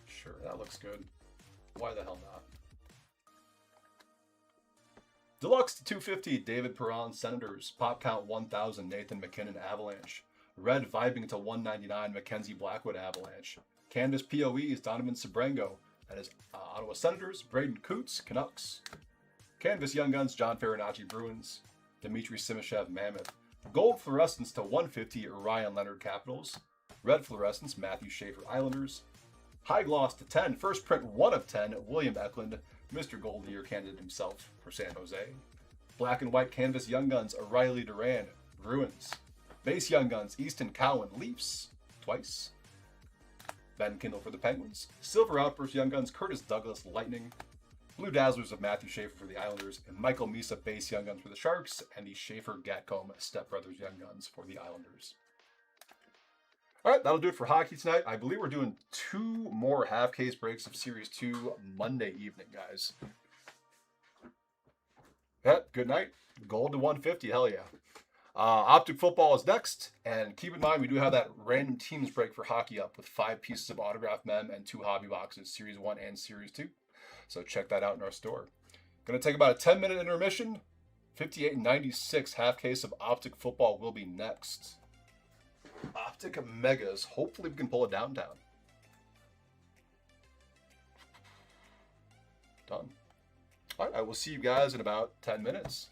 Sure, that looks good. Why the hell not? Deluxe to 250, David Perron Senators. Pop count 1000, Nathan McKinnon Avalanche. Red vibing to 199, Mackenzie Blackwood Avalanche. Canvas POEs, Donovan Sabrango. That is Ottawa Senators. Braden Coots, Canucks. Canvas Young Guns, John Farinacci Bruins. Dmitry Simashev Mammoth. Gold Fluorescence to 150, Ryan Leonard Capitals. Red Fluorescence, Matthew Schaefer Islanders. High Gloss to 10, first print 1 of 10, William Eklund, Mr. Gold Year candidate himself for San Jose. Black and White Canvas Young Guns, O'Reilly Duran, Bruins. Base Young Guns, Easton Cowan, Leafs, twice. Ben Kindle for the Penguins. Silver Outburst Young Guns, Curtis Douglas, Lightning. Blue Dazzlers of Matthew Schaefer for the Islanders, and Michael Misa Base Young Guns for the Sharks, and the Schaefer Gatcomb Step Brothers Young Guns for the Islanders. All right, that'll do it for hockey tonight. I believe we're doing 2 more half-case breaks of Series 2 Monday evening, guys. Yeah, good night. Gold to 150, hell yeah. Optic football is next, and keep in mind we do have that random teams break for hockey up with 5 pieces of autographed mem and 2 hobby boxes, Series 1 and Series 2. So check that out in our store. Going to take about a 10-minute intermission. 58.96 half case of Optic football will be next. Optic Megas. Hopefully we can pull it downtown. Done. All right, I will see you guys in about 10 minutes.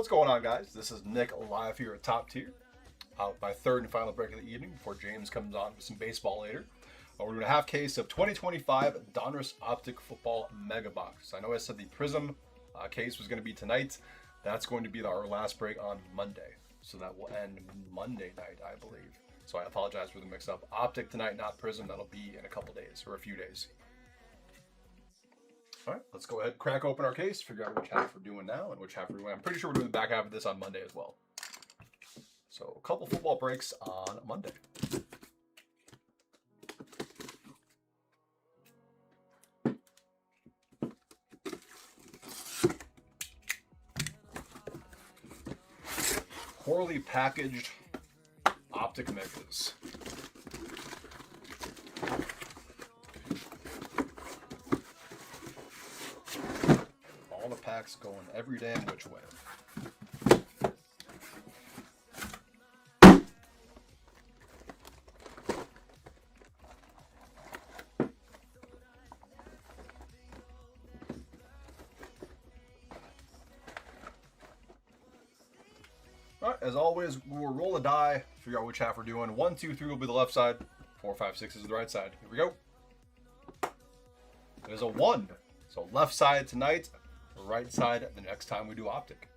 What's going on, guys? This is Nick live here at Top Tier. My third and final break of the evening before James comes on with some baseball later. We're doing a half case of 2025 Donruss Optic Football Mega Box. I know I said the Prism case was going to be tonight. That's going to be our last break on Monday. So that will end Monday night, I believe. So I apologize for the mix-up. Optic tonight, not Prism. That'll be in a couple days or a few days. All right, let's go ahead and crack open our case, figure out which half we're doing now and which half we're doing. I'm pretty sure we're doing the back half of this on Monday as well. So a couple football breaks on Monday. Poorly packaged Optic Megas. All the packs going every damn which way. Alright, as always, we'll roll a die, figure out which half we're doing. 1, 2, 3 will be the left side. 4, 5, 6 is the right side. Here we go. There's a 1. So left side tonight, right side the next time we do Optic.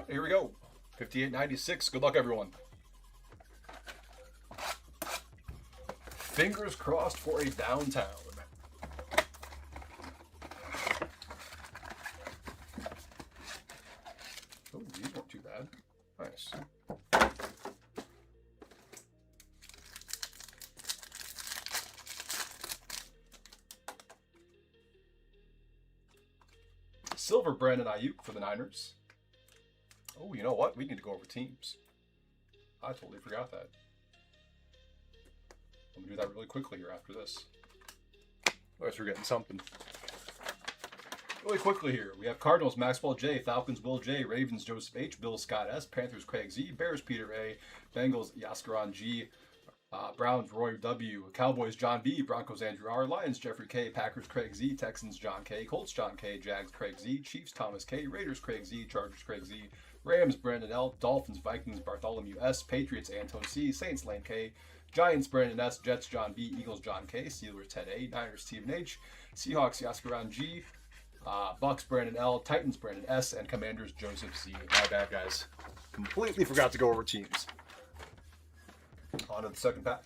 Here we go. 58.96. Good luck, everyone. Fingers crossed for a downtown. Oh, these weren't too bad. Nice. Silver Brandon Ayuk for the Niners. Oh, you know what? We need to go over teams. I totally forgot that. I'm going to do that really quickly here after this. I guess we're getting something. Really quickly here. We have Cardinals, Maxwell J, Falcons, Will J, Ravens, Joseph H, Bill Scott S, Panthers, Craig Z, Bears, Peter A, Bengals, Yaskaran G, Browns, Roy W, Cowboys, John B, Broncos, Andrew R, Lions, Jeffrey K, Packers, Craig Z, Texans, John K, Colts, John K, Jags, Craig Z, Chiefs, Thomas K, Raiders, Craig Z, Chargers, Craig Z, Rams, Brandon L, Dolphins, Vikings, Bartholomew S, Patriots, Anton C, Saints, Lane K, Giants, Brandon S, Jets, John B, Eagles, John K, Steelers, Ted A, Niners, Stephen H, Seahawks, Yaskaran G, Bucks, Brandon L, Titans, Brandon S, and Commanders, Joseph C. My bad, guys. Completely forgot to go over teams. On to the second pack.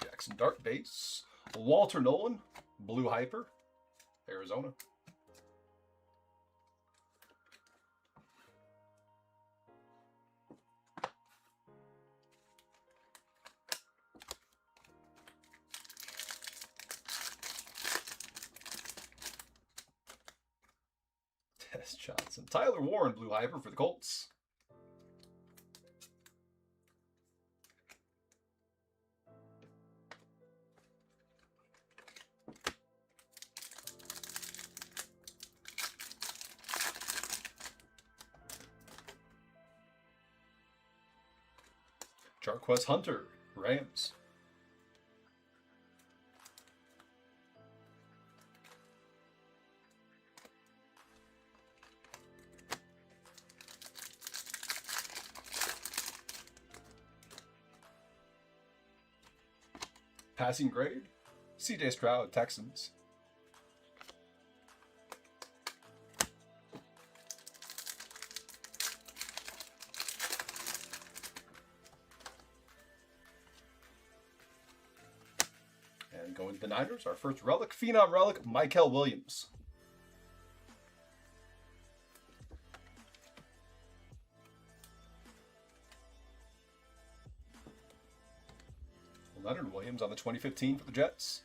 Jackson Dart base. Walter Nolan, Blue Hyper, Arizona. Tess Johnson. Tyler Warren, Blue Hyper for the Colts. Jarquez Hunter, Rams. Passing grade, CJ Stroud, Texans. And going to the Niners, our first relic, Phenom relic, Mykel Williams. Leonard Williams on the 2015 for the Jets.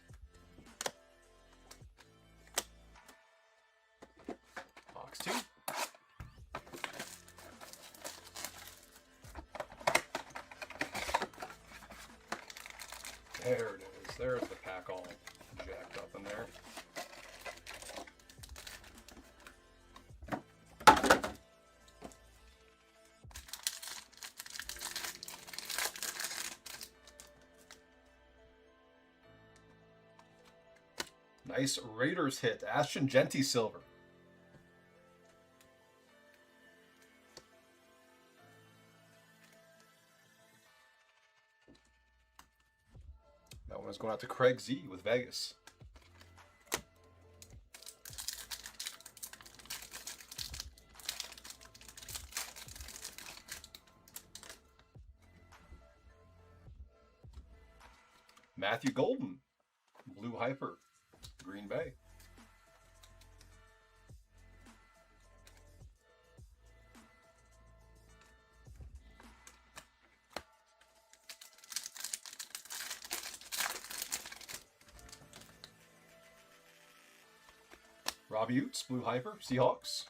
Box 2. There it is. There's the pack all jacked up in there. Nice Raiders hit. Ashton Genty silver. That one is going out to Craig Z with Vegas. Matthew Golden, Blue Hyper, Green Bay. Robbie Utes, Blue Hyper, Seahawks.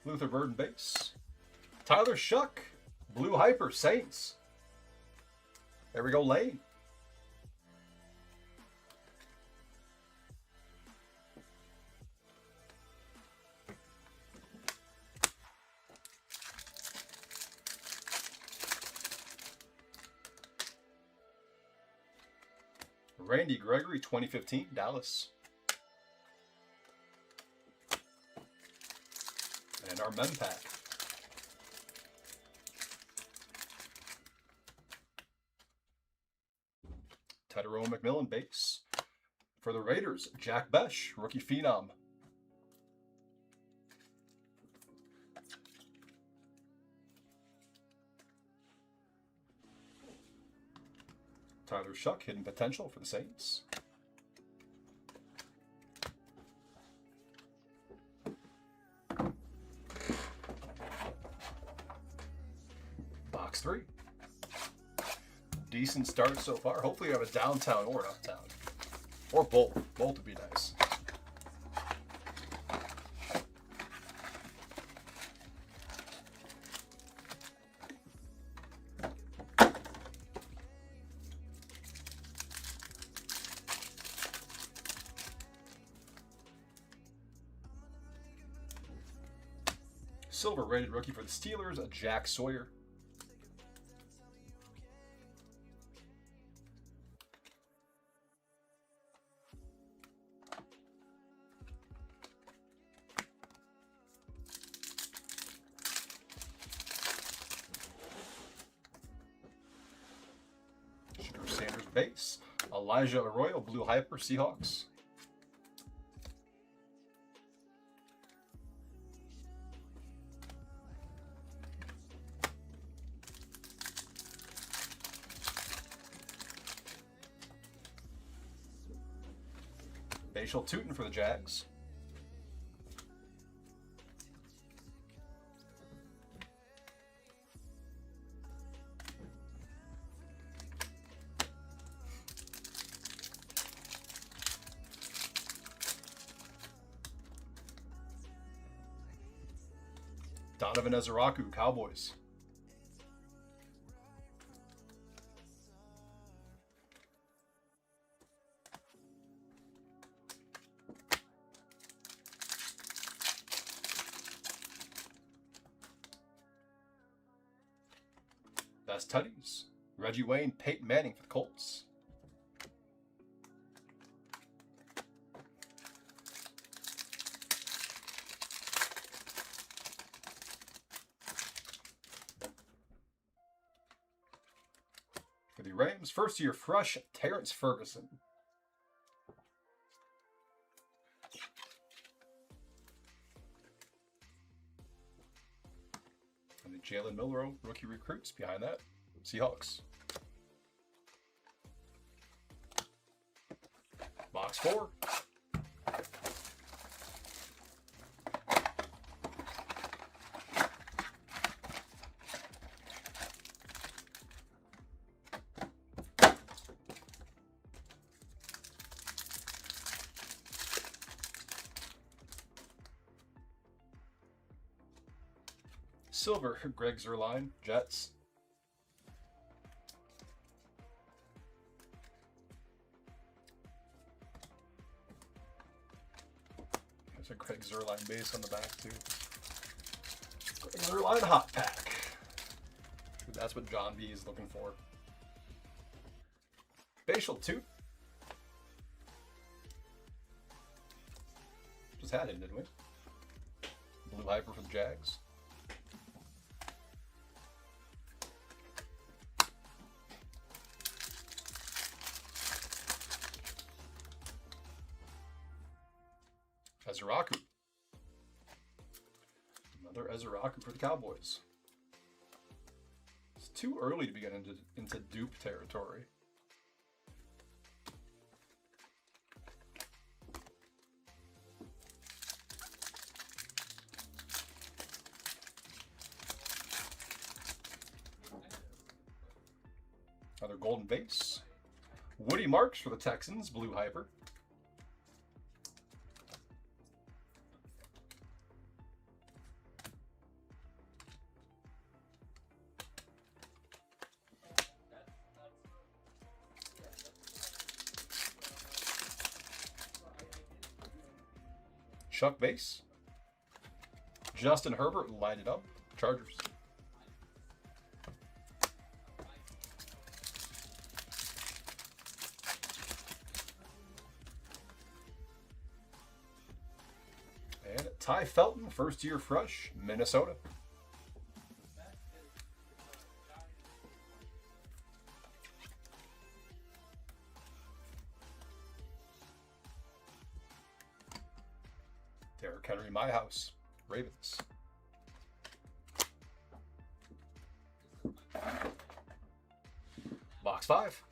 Luther Burden base. Tyler Shuck, Blue Hyper, Saints. There we go, Lane. Randy Gregory, 2015, Dallas. And our mem pack. Tedero McMillan base. For the Raiders, Jack Besh, rookie phenom. Tyler Shuck, hidden potential for the Saints. Box 3. Decent start so far. Hopefully you have a downtown or an uptown. Or both. Both would be nice. Silver rated rookie for the Steelers, Jack Sawyer. Drew Sanders base. Elijah Arroyo, Blue Hyper, Seahawks. Bashal Tootin for the Jags. Donovan Ezeraku, Cowboys. Best Tutties. Reggie Wayne, Peyton Manning for the Colts. For the Rams, first year fresh, Terrence Ferguson. And the Jalen Milroe rookie recruits behind that. Seahawks. Box 4. Silver, Greg Zuerlein, Jets. There's a Greg Zuerlein base on the back too. Greg Zuerlein hot pack. That's what John B is looking for. Facial 2. Just had it, didn't we? Blue Hyper for the Jags. Ezeraku. Another Ezeraku for the Cowboys. It's too early to be getting into dupe territory. Another golden base. Woody Marks for the Texans, Blue Hyper. Chuck base. Justin Herbert, light it up. Chargers. And Ty Felton, first year fresh, Minnesota. Derrick Henry, my house, Ravens. Box 5.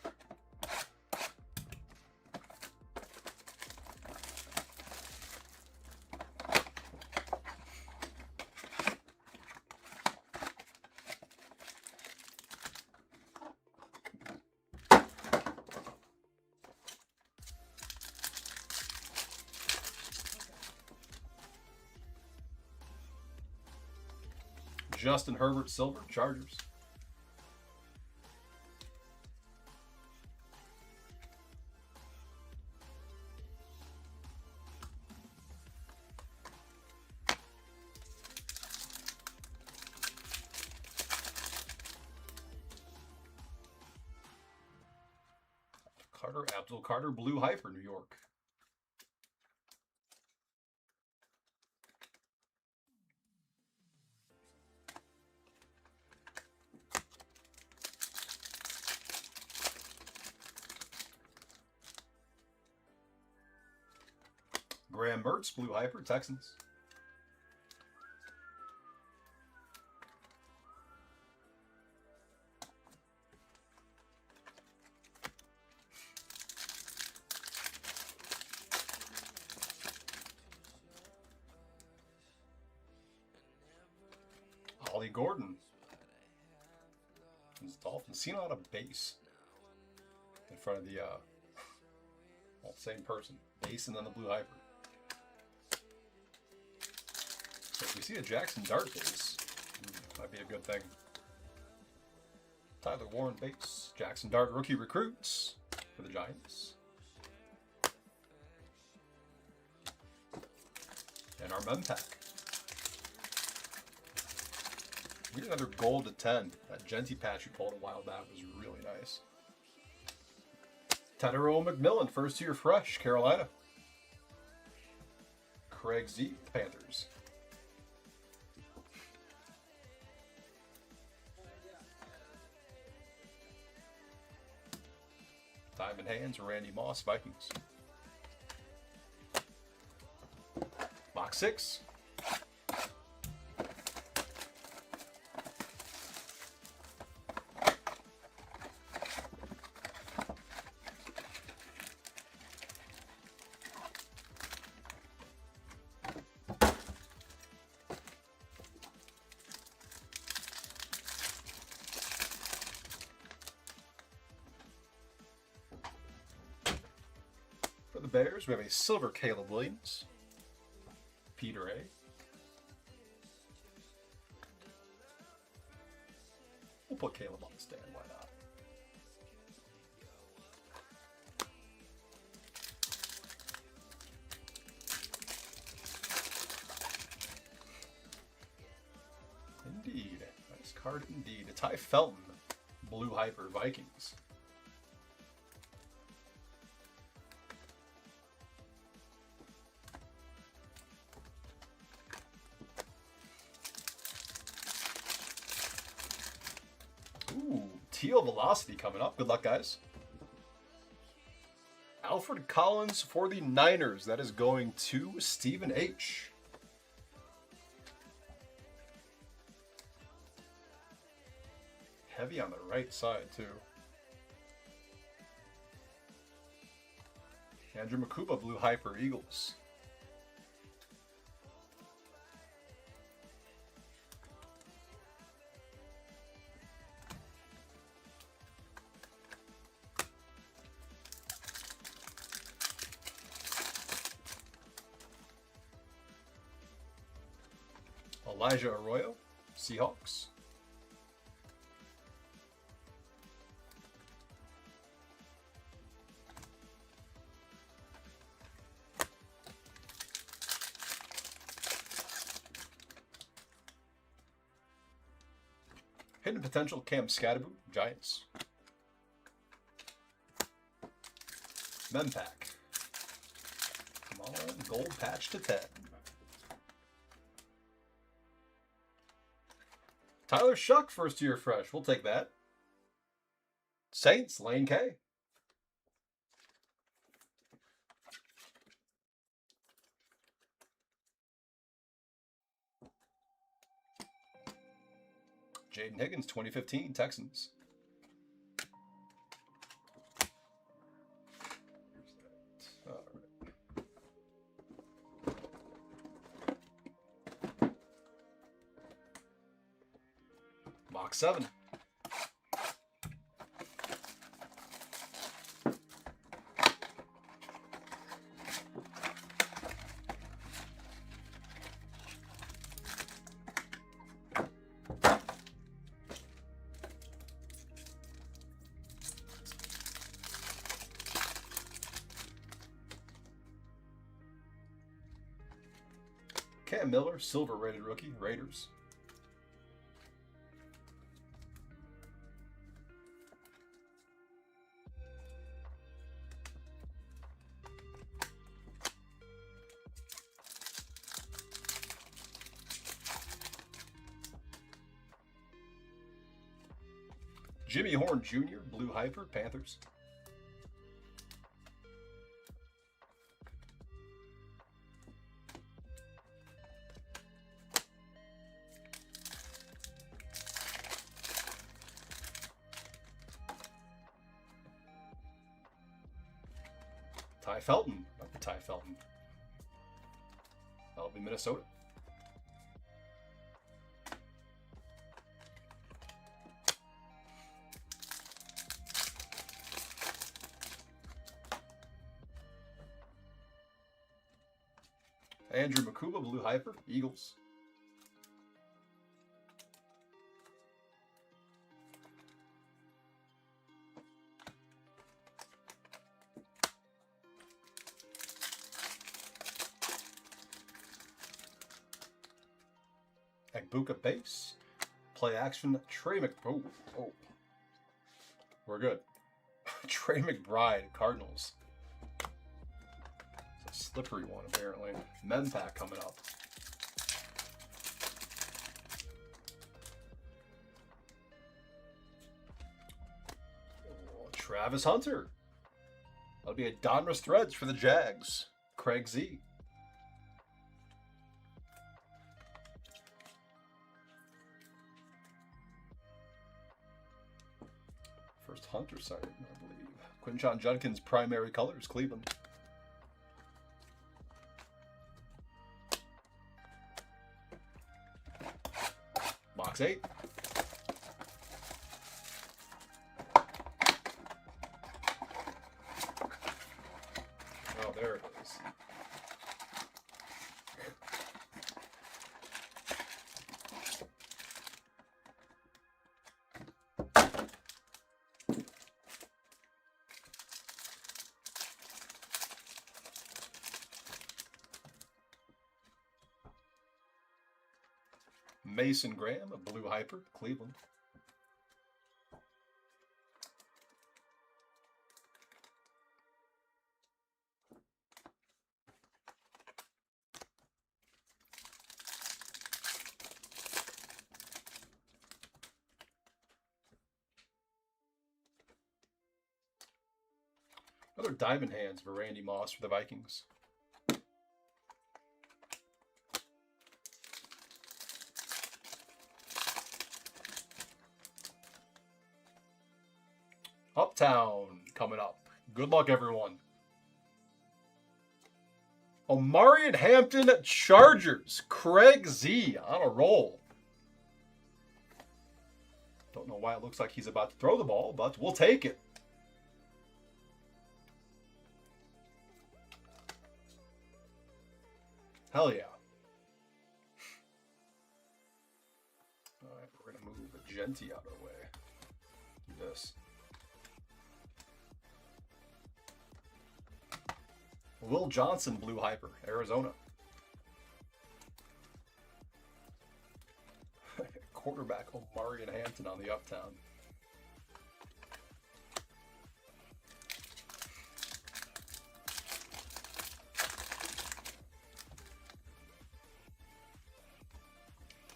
Justin Herbert, silver, Chargers. Abdul Carter, Blue Hyper, New York. Graham Mertz, Blue Hyper, Texans. Ollie Gordon. His Dolphins. Seen on a base in front of the well, same person. Base and then the Blue Hyper. So if we see a Jackson Dart base, might be a good thing. Tyler Warren base. Jackson Dart rookie recruits for the Giants. And our mem pack. We get another gold to 10. That Genty patch we pulled a while back was really nice. Tedero McMillan, first year fresh, Carolina. Craig Z, Panthers. Diamond Hands, Randy Moss, Vikings. Box 6. For the Bears, we have a silver Caleb Williams. Peter A. We'll put Caleb on the stand, why not? Indeed. Nice card indeed. A Ty Felton, Blue Hyper, Vikings. Ooh, Teal Velocity coming up. Good luck, guys. Alfred Collins for the Niners. That is going to Stephen H. Heavy on the right side, too. Andrew Makuba, Blue Hyper, Eagles. Elijah Arroyo, Seahawks. Hidden Potential, Cam Scatterboot, Giants. Mempack. Come on, gold patch to 10. Tyler Shuck, first year fresh. We'll take that. Saints, Lane K. Jaden Higgins, 2015, Texans. All right. Box 7. Cam Miller, silver rated rookie, Raiders. Jimmy Horn Jr., Blue Hyper, Panthers. Ty Felton, not the Ty Felton. That'll be Minnesota. Andrew Makuba, Blue Hyper, Eagles. Agbuka base. Play action. Trey Oh. We're good. Trey McBride, Cardinals. It's a slippery one, apparently. Mem pack coming up. Oh, Travis Hunter. That'll be a Donruss Threads for the Jags. Craig Z. First Hunter sighting, I believe. Quinshon Judkins, primary colors, Cleveland. Box 8. Oh, there it is. Mason Graham, a blue hyper, Cleveland. Another Diamond Hands for Randy Moss for the Vikings. Uptown coming up. Good luck, everyone. Omarion Hampton Chargers. Craig Z on a roll. Don't know why it looks like he's about to throw the ball, but we'll take it. Hell yeah. All right, we're going to move Agenti out of the way. Do this. Will Johnson, blue hyper, Arizona. Quarterback Omarion Hampton on the Uptown.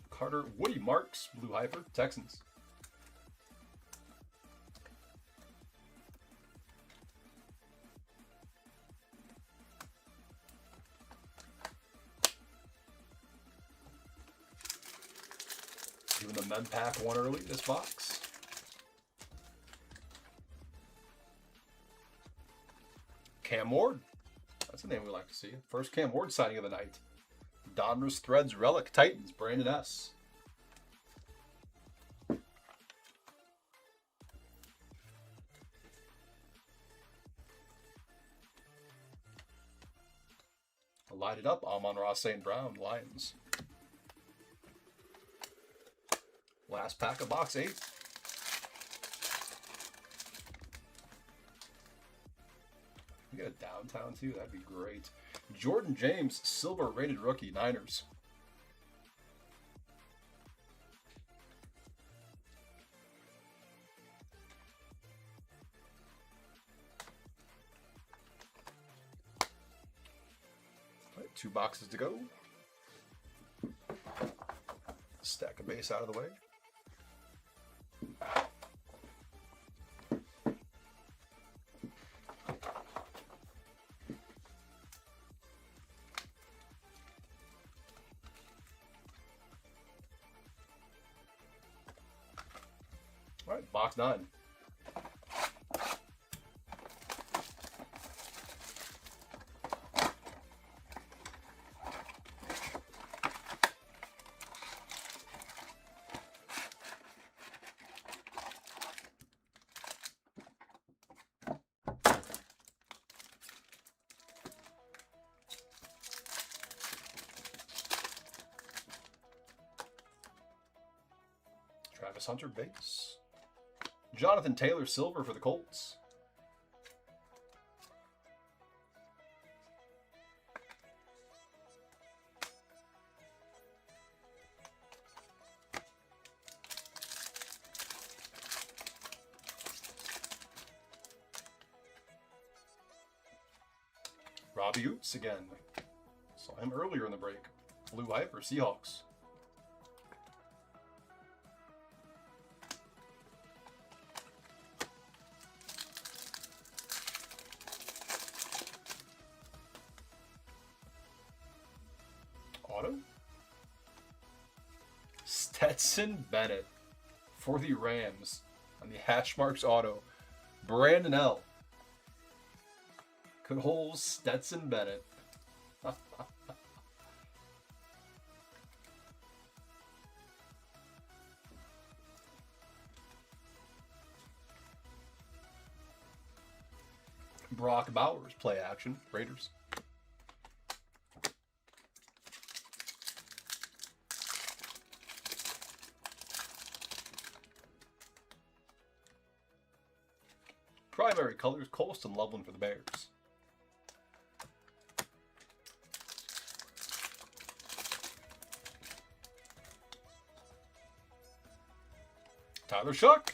Carter Woody Marks, blue hyper, Texans. Doing the Med Pack one early this box. Cam Ward. That's a name we like to see. First Cam Ward signing of the night. Donruss Threads Relic Titans, Brandon S. Light it up, Amon-Ra St. Brown, Lions. Last pack of box 8. We got a downtown too, that'd be great. Jordan James, silver rated rookie, Niners. All right, 2 boxes to go. Stack a base out of the way. All right, box 9. Travis Hunter base. Jonathan Taylor silver for the Colts. Robbie Oots again. Saw him earlier in the break. Blue Hyper, Seahawks. Auto. Stetson Bennett for the Rams on the hash marks auto. Brandon L. Good holes, Stetson Bennett. Brock Bowers, play action, Raiders. Primary colors, Colston Loveland for the Bears. Tyler Shuck,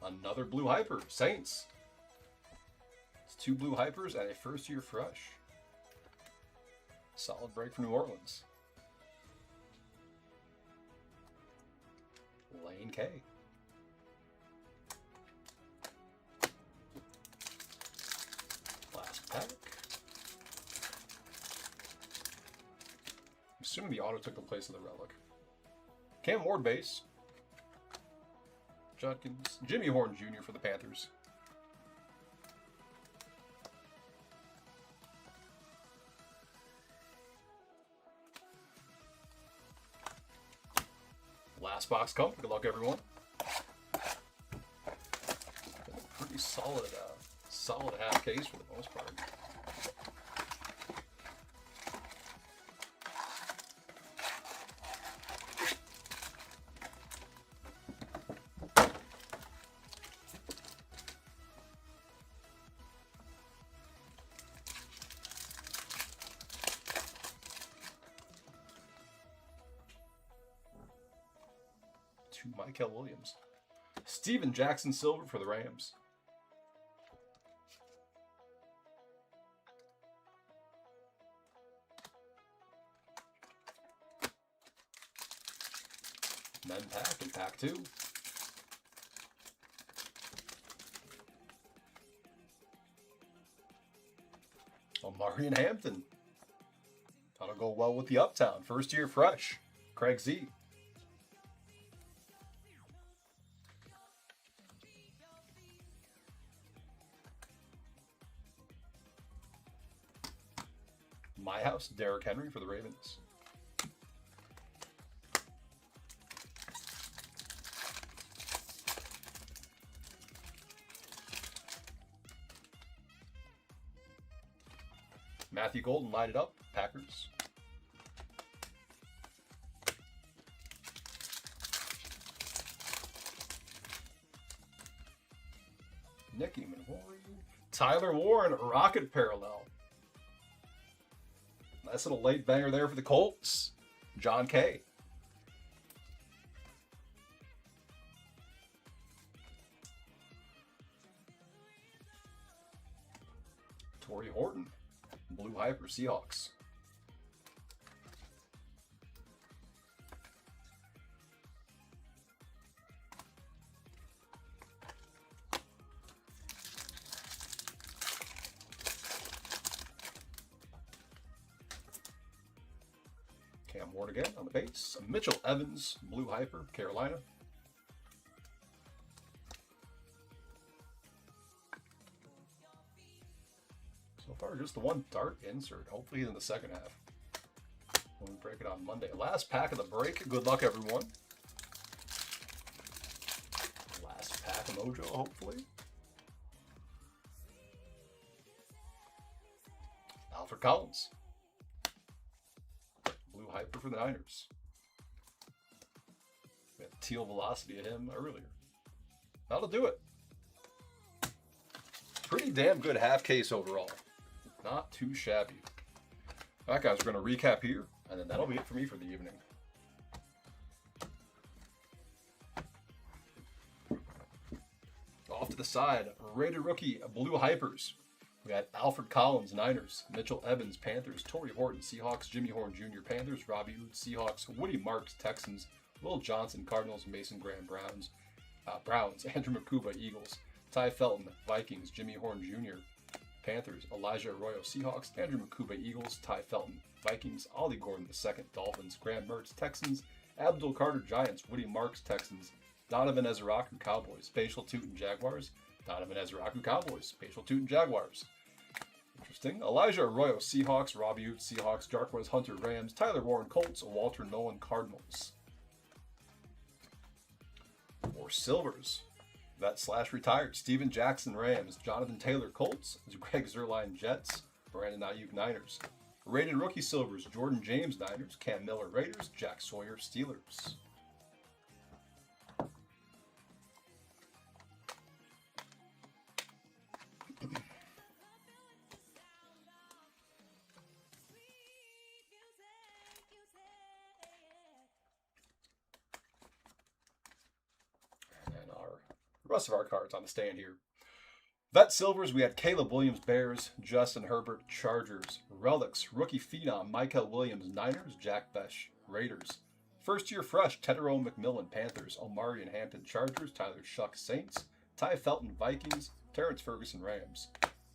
another blue hyper, Saints. It's 2 blue hypers and a first-year fresh. Solid break for New Orleans. Lane K. Last pack. I'm assuming the auto took the place of the relic. Cam Ward base. Judkins. Jimmy Horn Jr. for the Panthers. Last box come. Good luck, everyone. Pretty solid, solid half case for the most part. To Michael Williams. Steven Jackson Silver for the Rams. Men pack and pack 2. Omari and Hampton. That'll go well with the Uptown. First year fresh. Craig Z. My House, Derrick Henry for the Ravens. Matthew Golden, light it up, Packers. Nicky Manwari. Tyler Warren, Rocket Parallel. Nice little late banger there for the Colts. John K. Torrey Horton. Blue Hyper Seahawks. Cam Ward again on the base. Mitchell Evans, Blue Hyper, Carolina. So far, just the one dart insert. Hopefully in the second half. When we break it on Monday. Last pack of the break. Good luck, everyone. Last pack of Mojo, hopefully. Alfred Collins. Blue Hyper for the Niners. We had teal velocity of him earlier. That'll do it. Pretty damn good half case overall. Not too shabby. All right, guys, we're going to recap here, and then that'll be it for me for the evening. Off to the side, rated rookie Blue Hypers. We had Alfred Collins, Niners, Mitchell Evans, Panthers, Torrey Horton, Seahawks, Jimmy Horn Jr., Panthers, Robbie Oud, Seahawks, Woody Marks, Texans, Will Johnson, Cardinals, Mason Graham, Browns, Andrew Makuba, Eagles, Ty Felton, Vikings, Jimmy Horn Jr., Panthers, Elijah Arroyo, Seahawks, Andrew Makuba, Eagles, Ty Felton, Vikings, Ollie Gordon II, Dolphins, Graham Mertz, Texans, Abdul Carter, Giants, Woody Marks, Texans, Donovan Ezraku, Cowboys, Spatial Tootin, Jaguars, Donovan Ezraku, Cowboys, Spatial Tootin, Jaguars. Interesting. Elijah Arroyo, Seahawks, Robbie Oud, Seahawks, Jarquez Hunter, Rams, Tyler Warren, Colts, Walter Nolan, Cardinals. Or silvers. Vet/retired. Steven Jackson, Rams, Jonathan Taylor, Colts, Greg Zuerlein, Jets, Brandon Ayuk, Niners. Rated rookie silvers, Jordan James, Niners, Cam Miller, Raiders, Jack Sawyer, Steelers. The rest of our cards on the stand here. Vet silvers, we had Caleb Williams, Bears, Justin Herbert, Chargers. Relics, rookie phenom, Michael Williams, Niners, Jack Besh, Raiders. First year fresh, Tetero McMillan, Panthers, Omarion Hampton, Chargers, Tyler Shuck, Saints, Ty Felton, Vikings, Terrence Ferguson, Rams.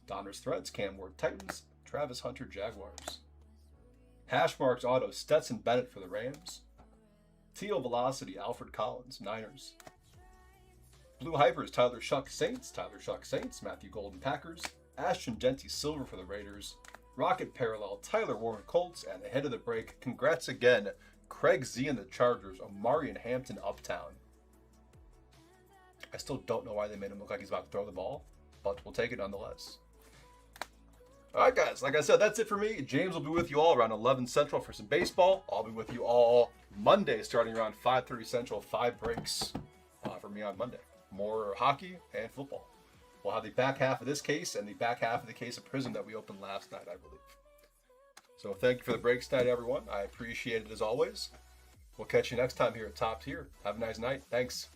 Donruss Threads, Cam Ward, Titans, Travis Hunter, Jaguars. Hash marks auto, Stetson Bennett for the Rams. Teal Velocity, Alfred Collins, Niners. Blue Hypers, Tyler Shuck, Saints, Matthew Golden, Packers, Ashton Genty, Silver for the Raiders, Rocket Parallel, Tyler Warren, Colts, and ahead of the break, congrats again, Craig Z and the Chargers, Omarion Hampton, Uptown. I still don't know why they made him look like he's about to throw the ball, but we'll take it nonetheless. Alright guys, like I said, that's it for me. James will be with you all around 11 Central for some baseball. I'll be with you all Monday starting around 5:30 Central, 5 breaks for me on Monday. More hockey and football. We'll have the back half of this case and the back half of the case of Prism that we opened last night, I believe. So thank you for the breaks tonight, everyone. I appreciate it as always. We'll catch you next time here at Top Tier. Have a nice night. Thanks.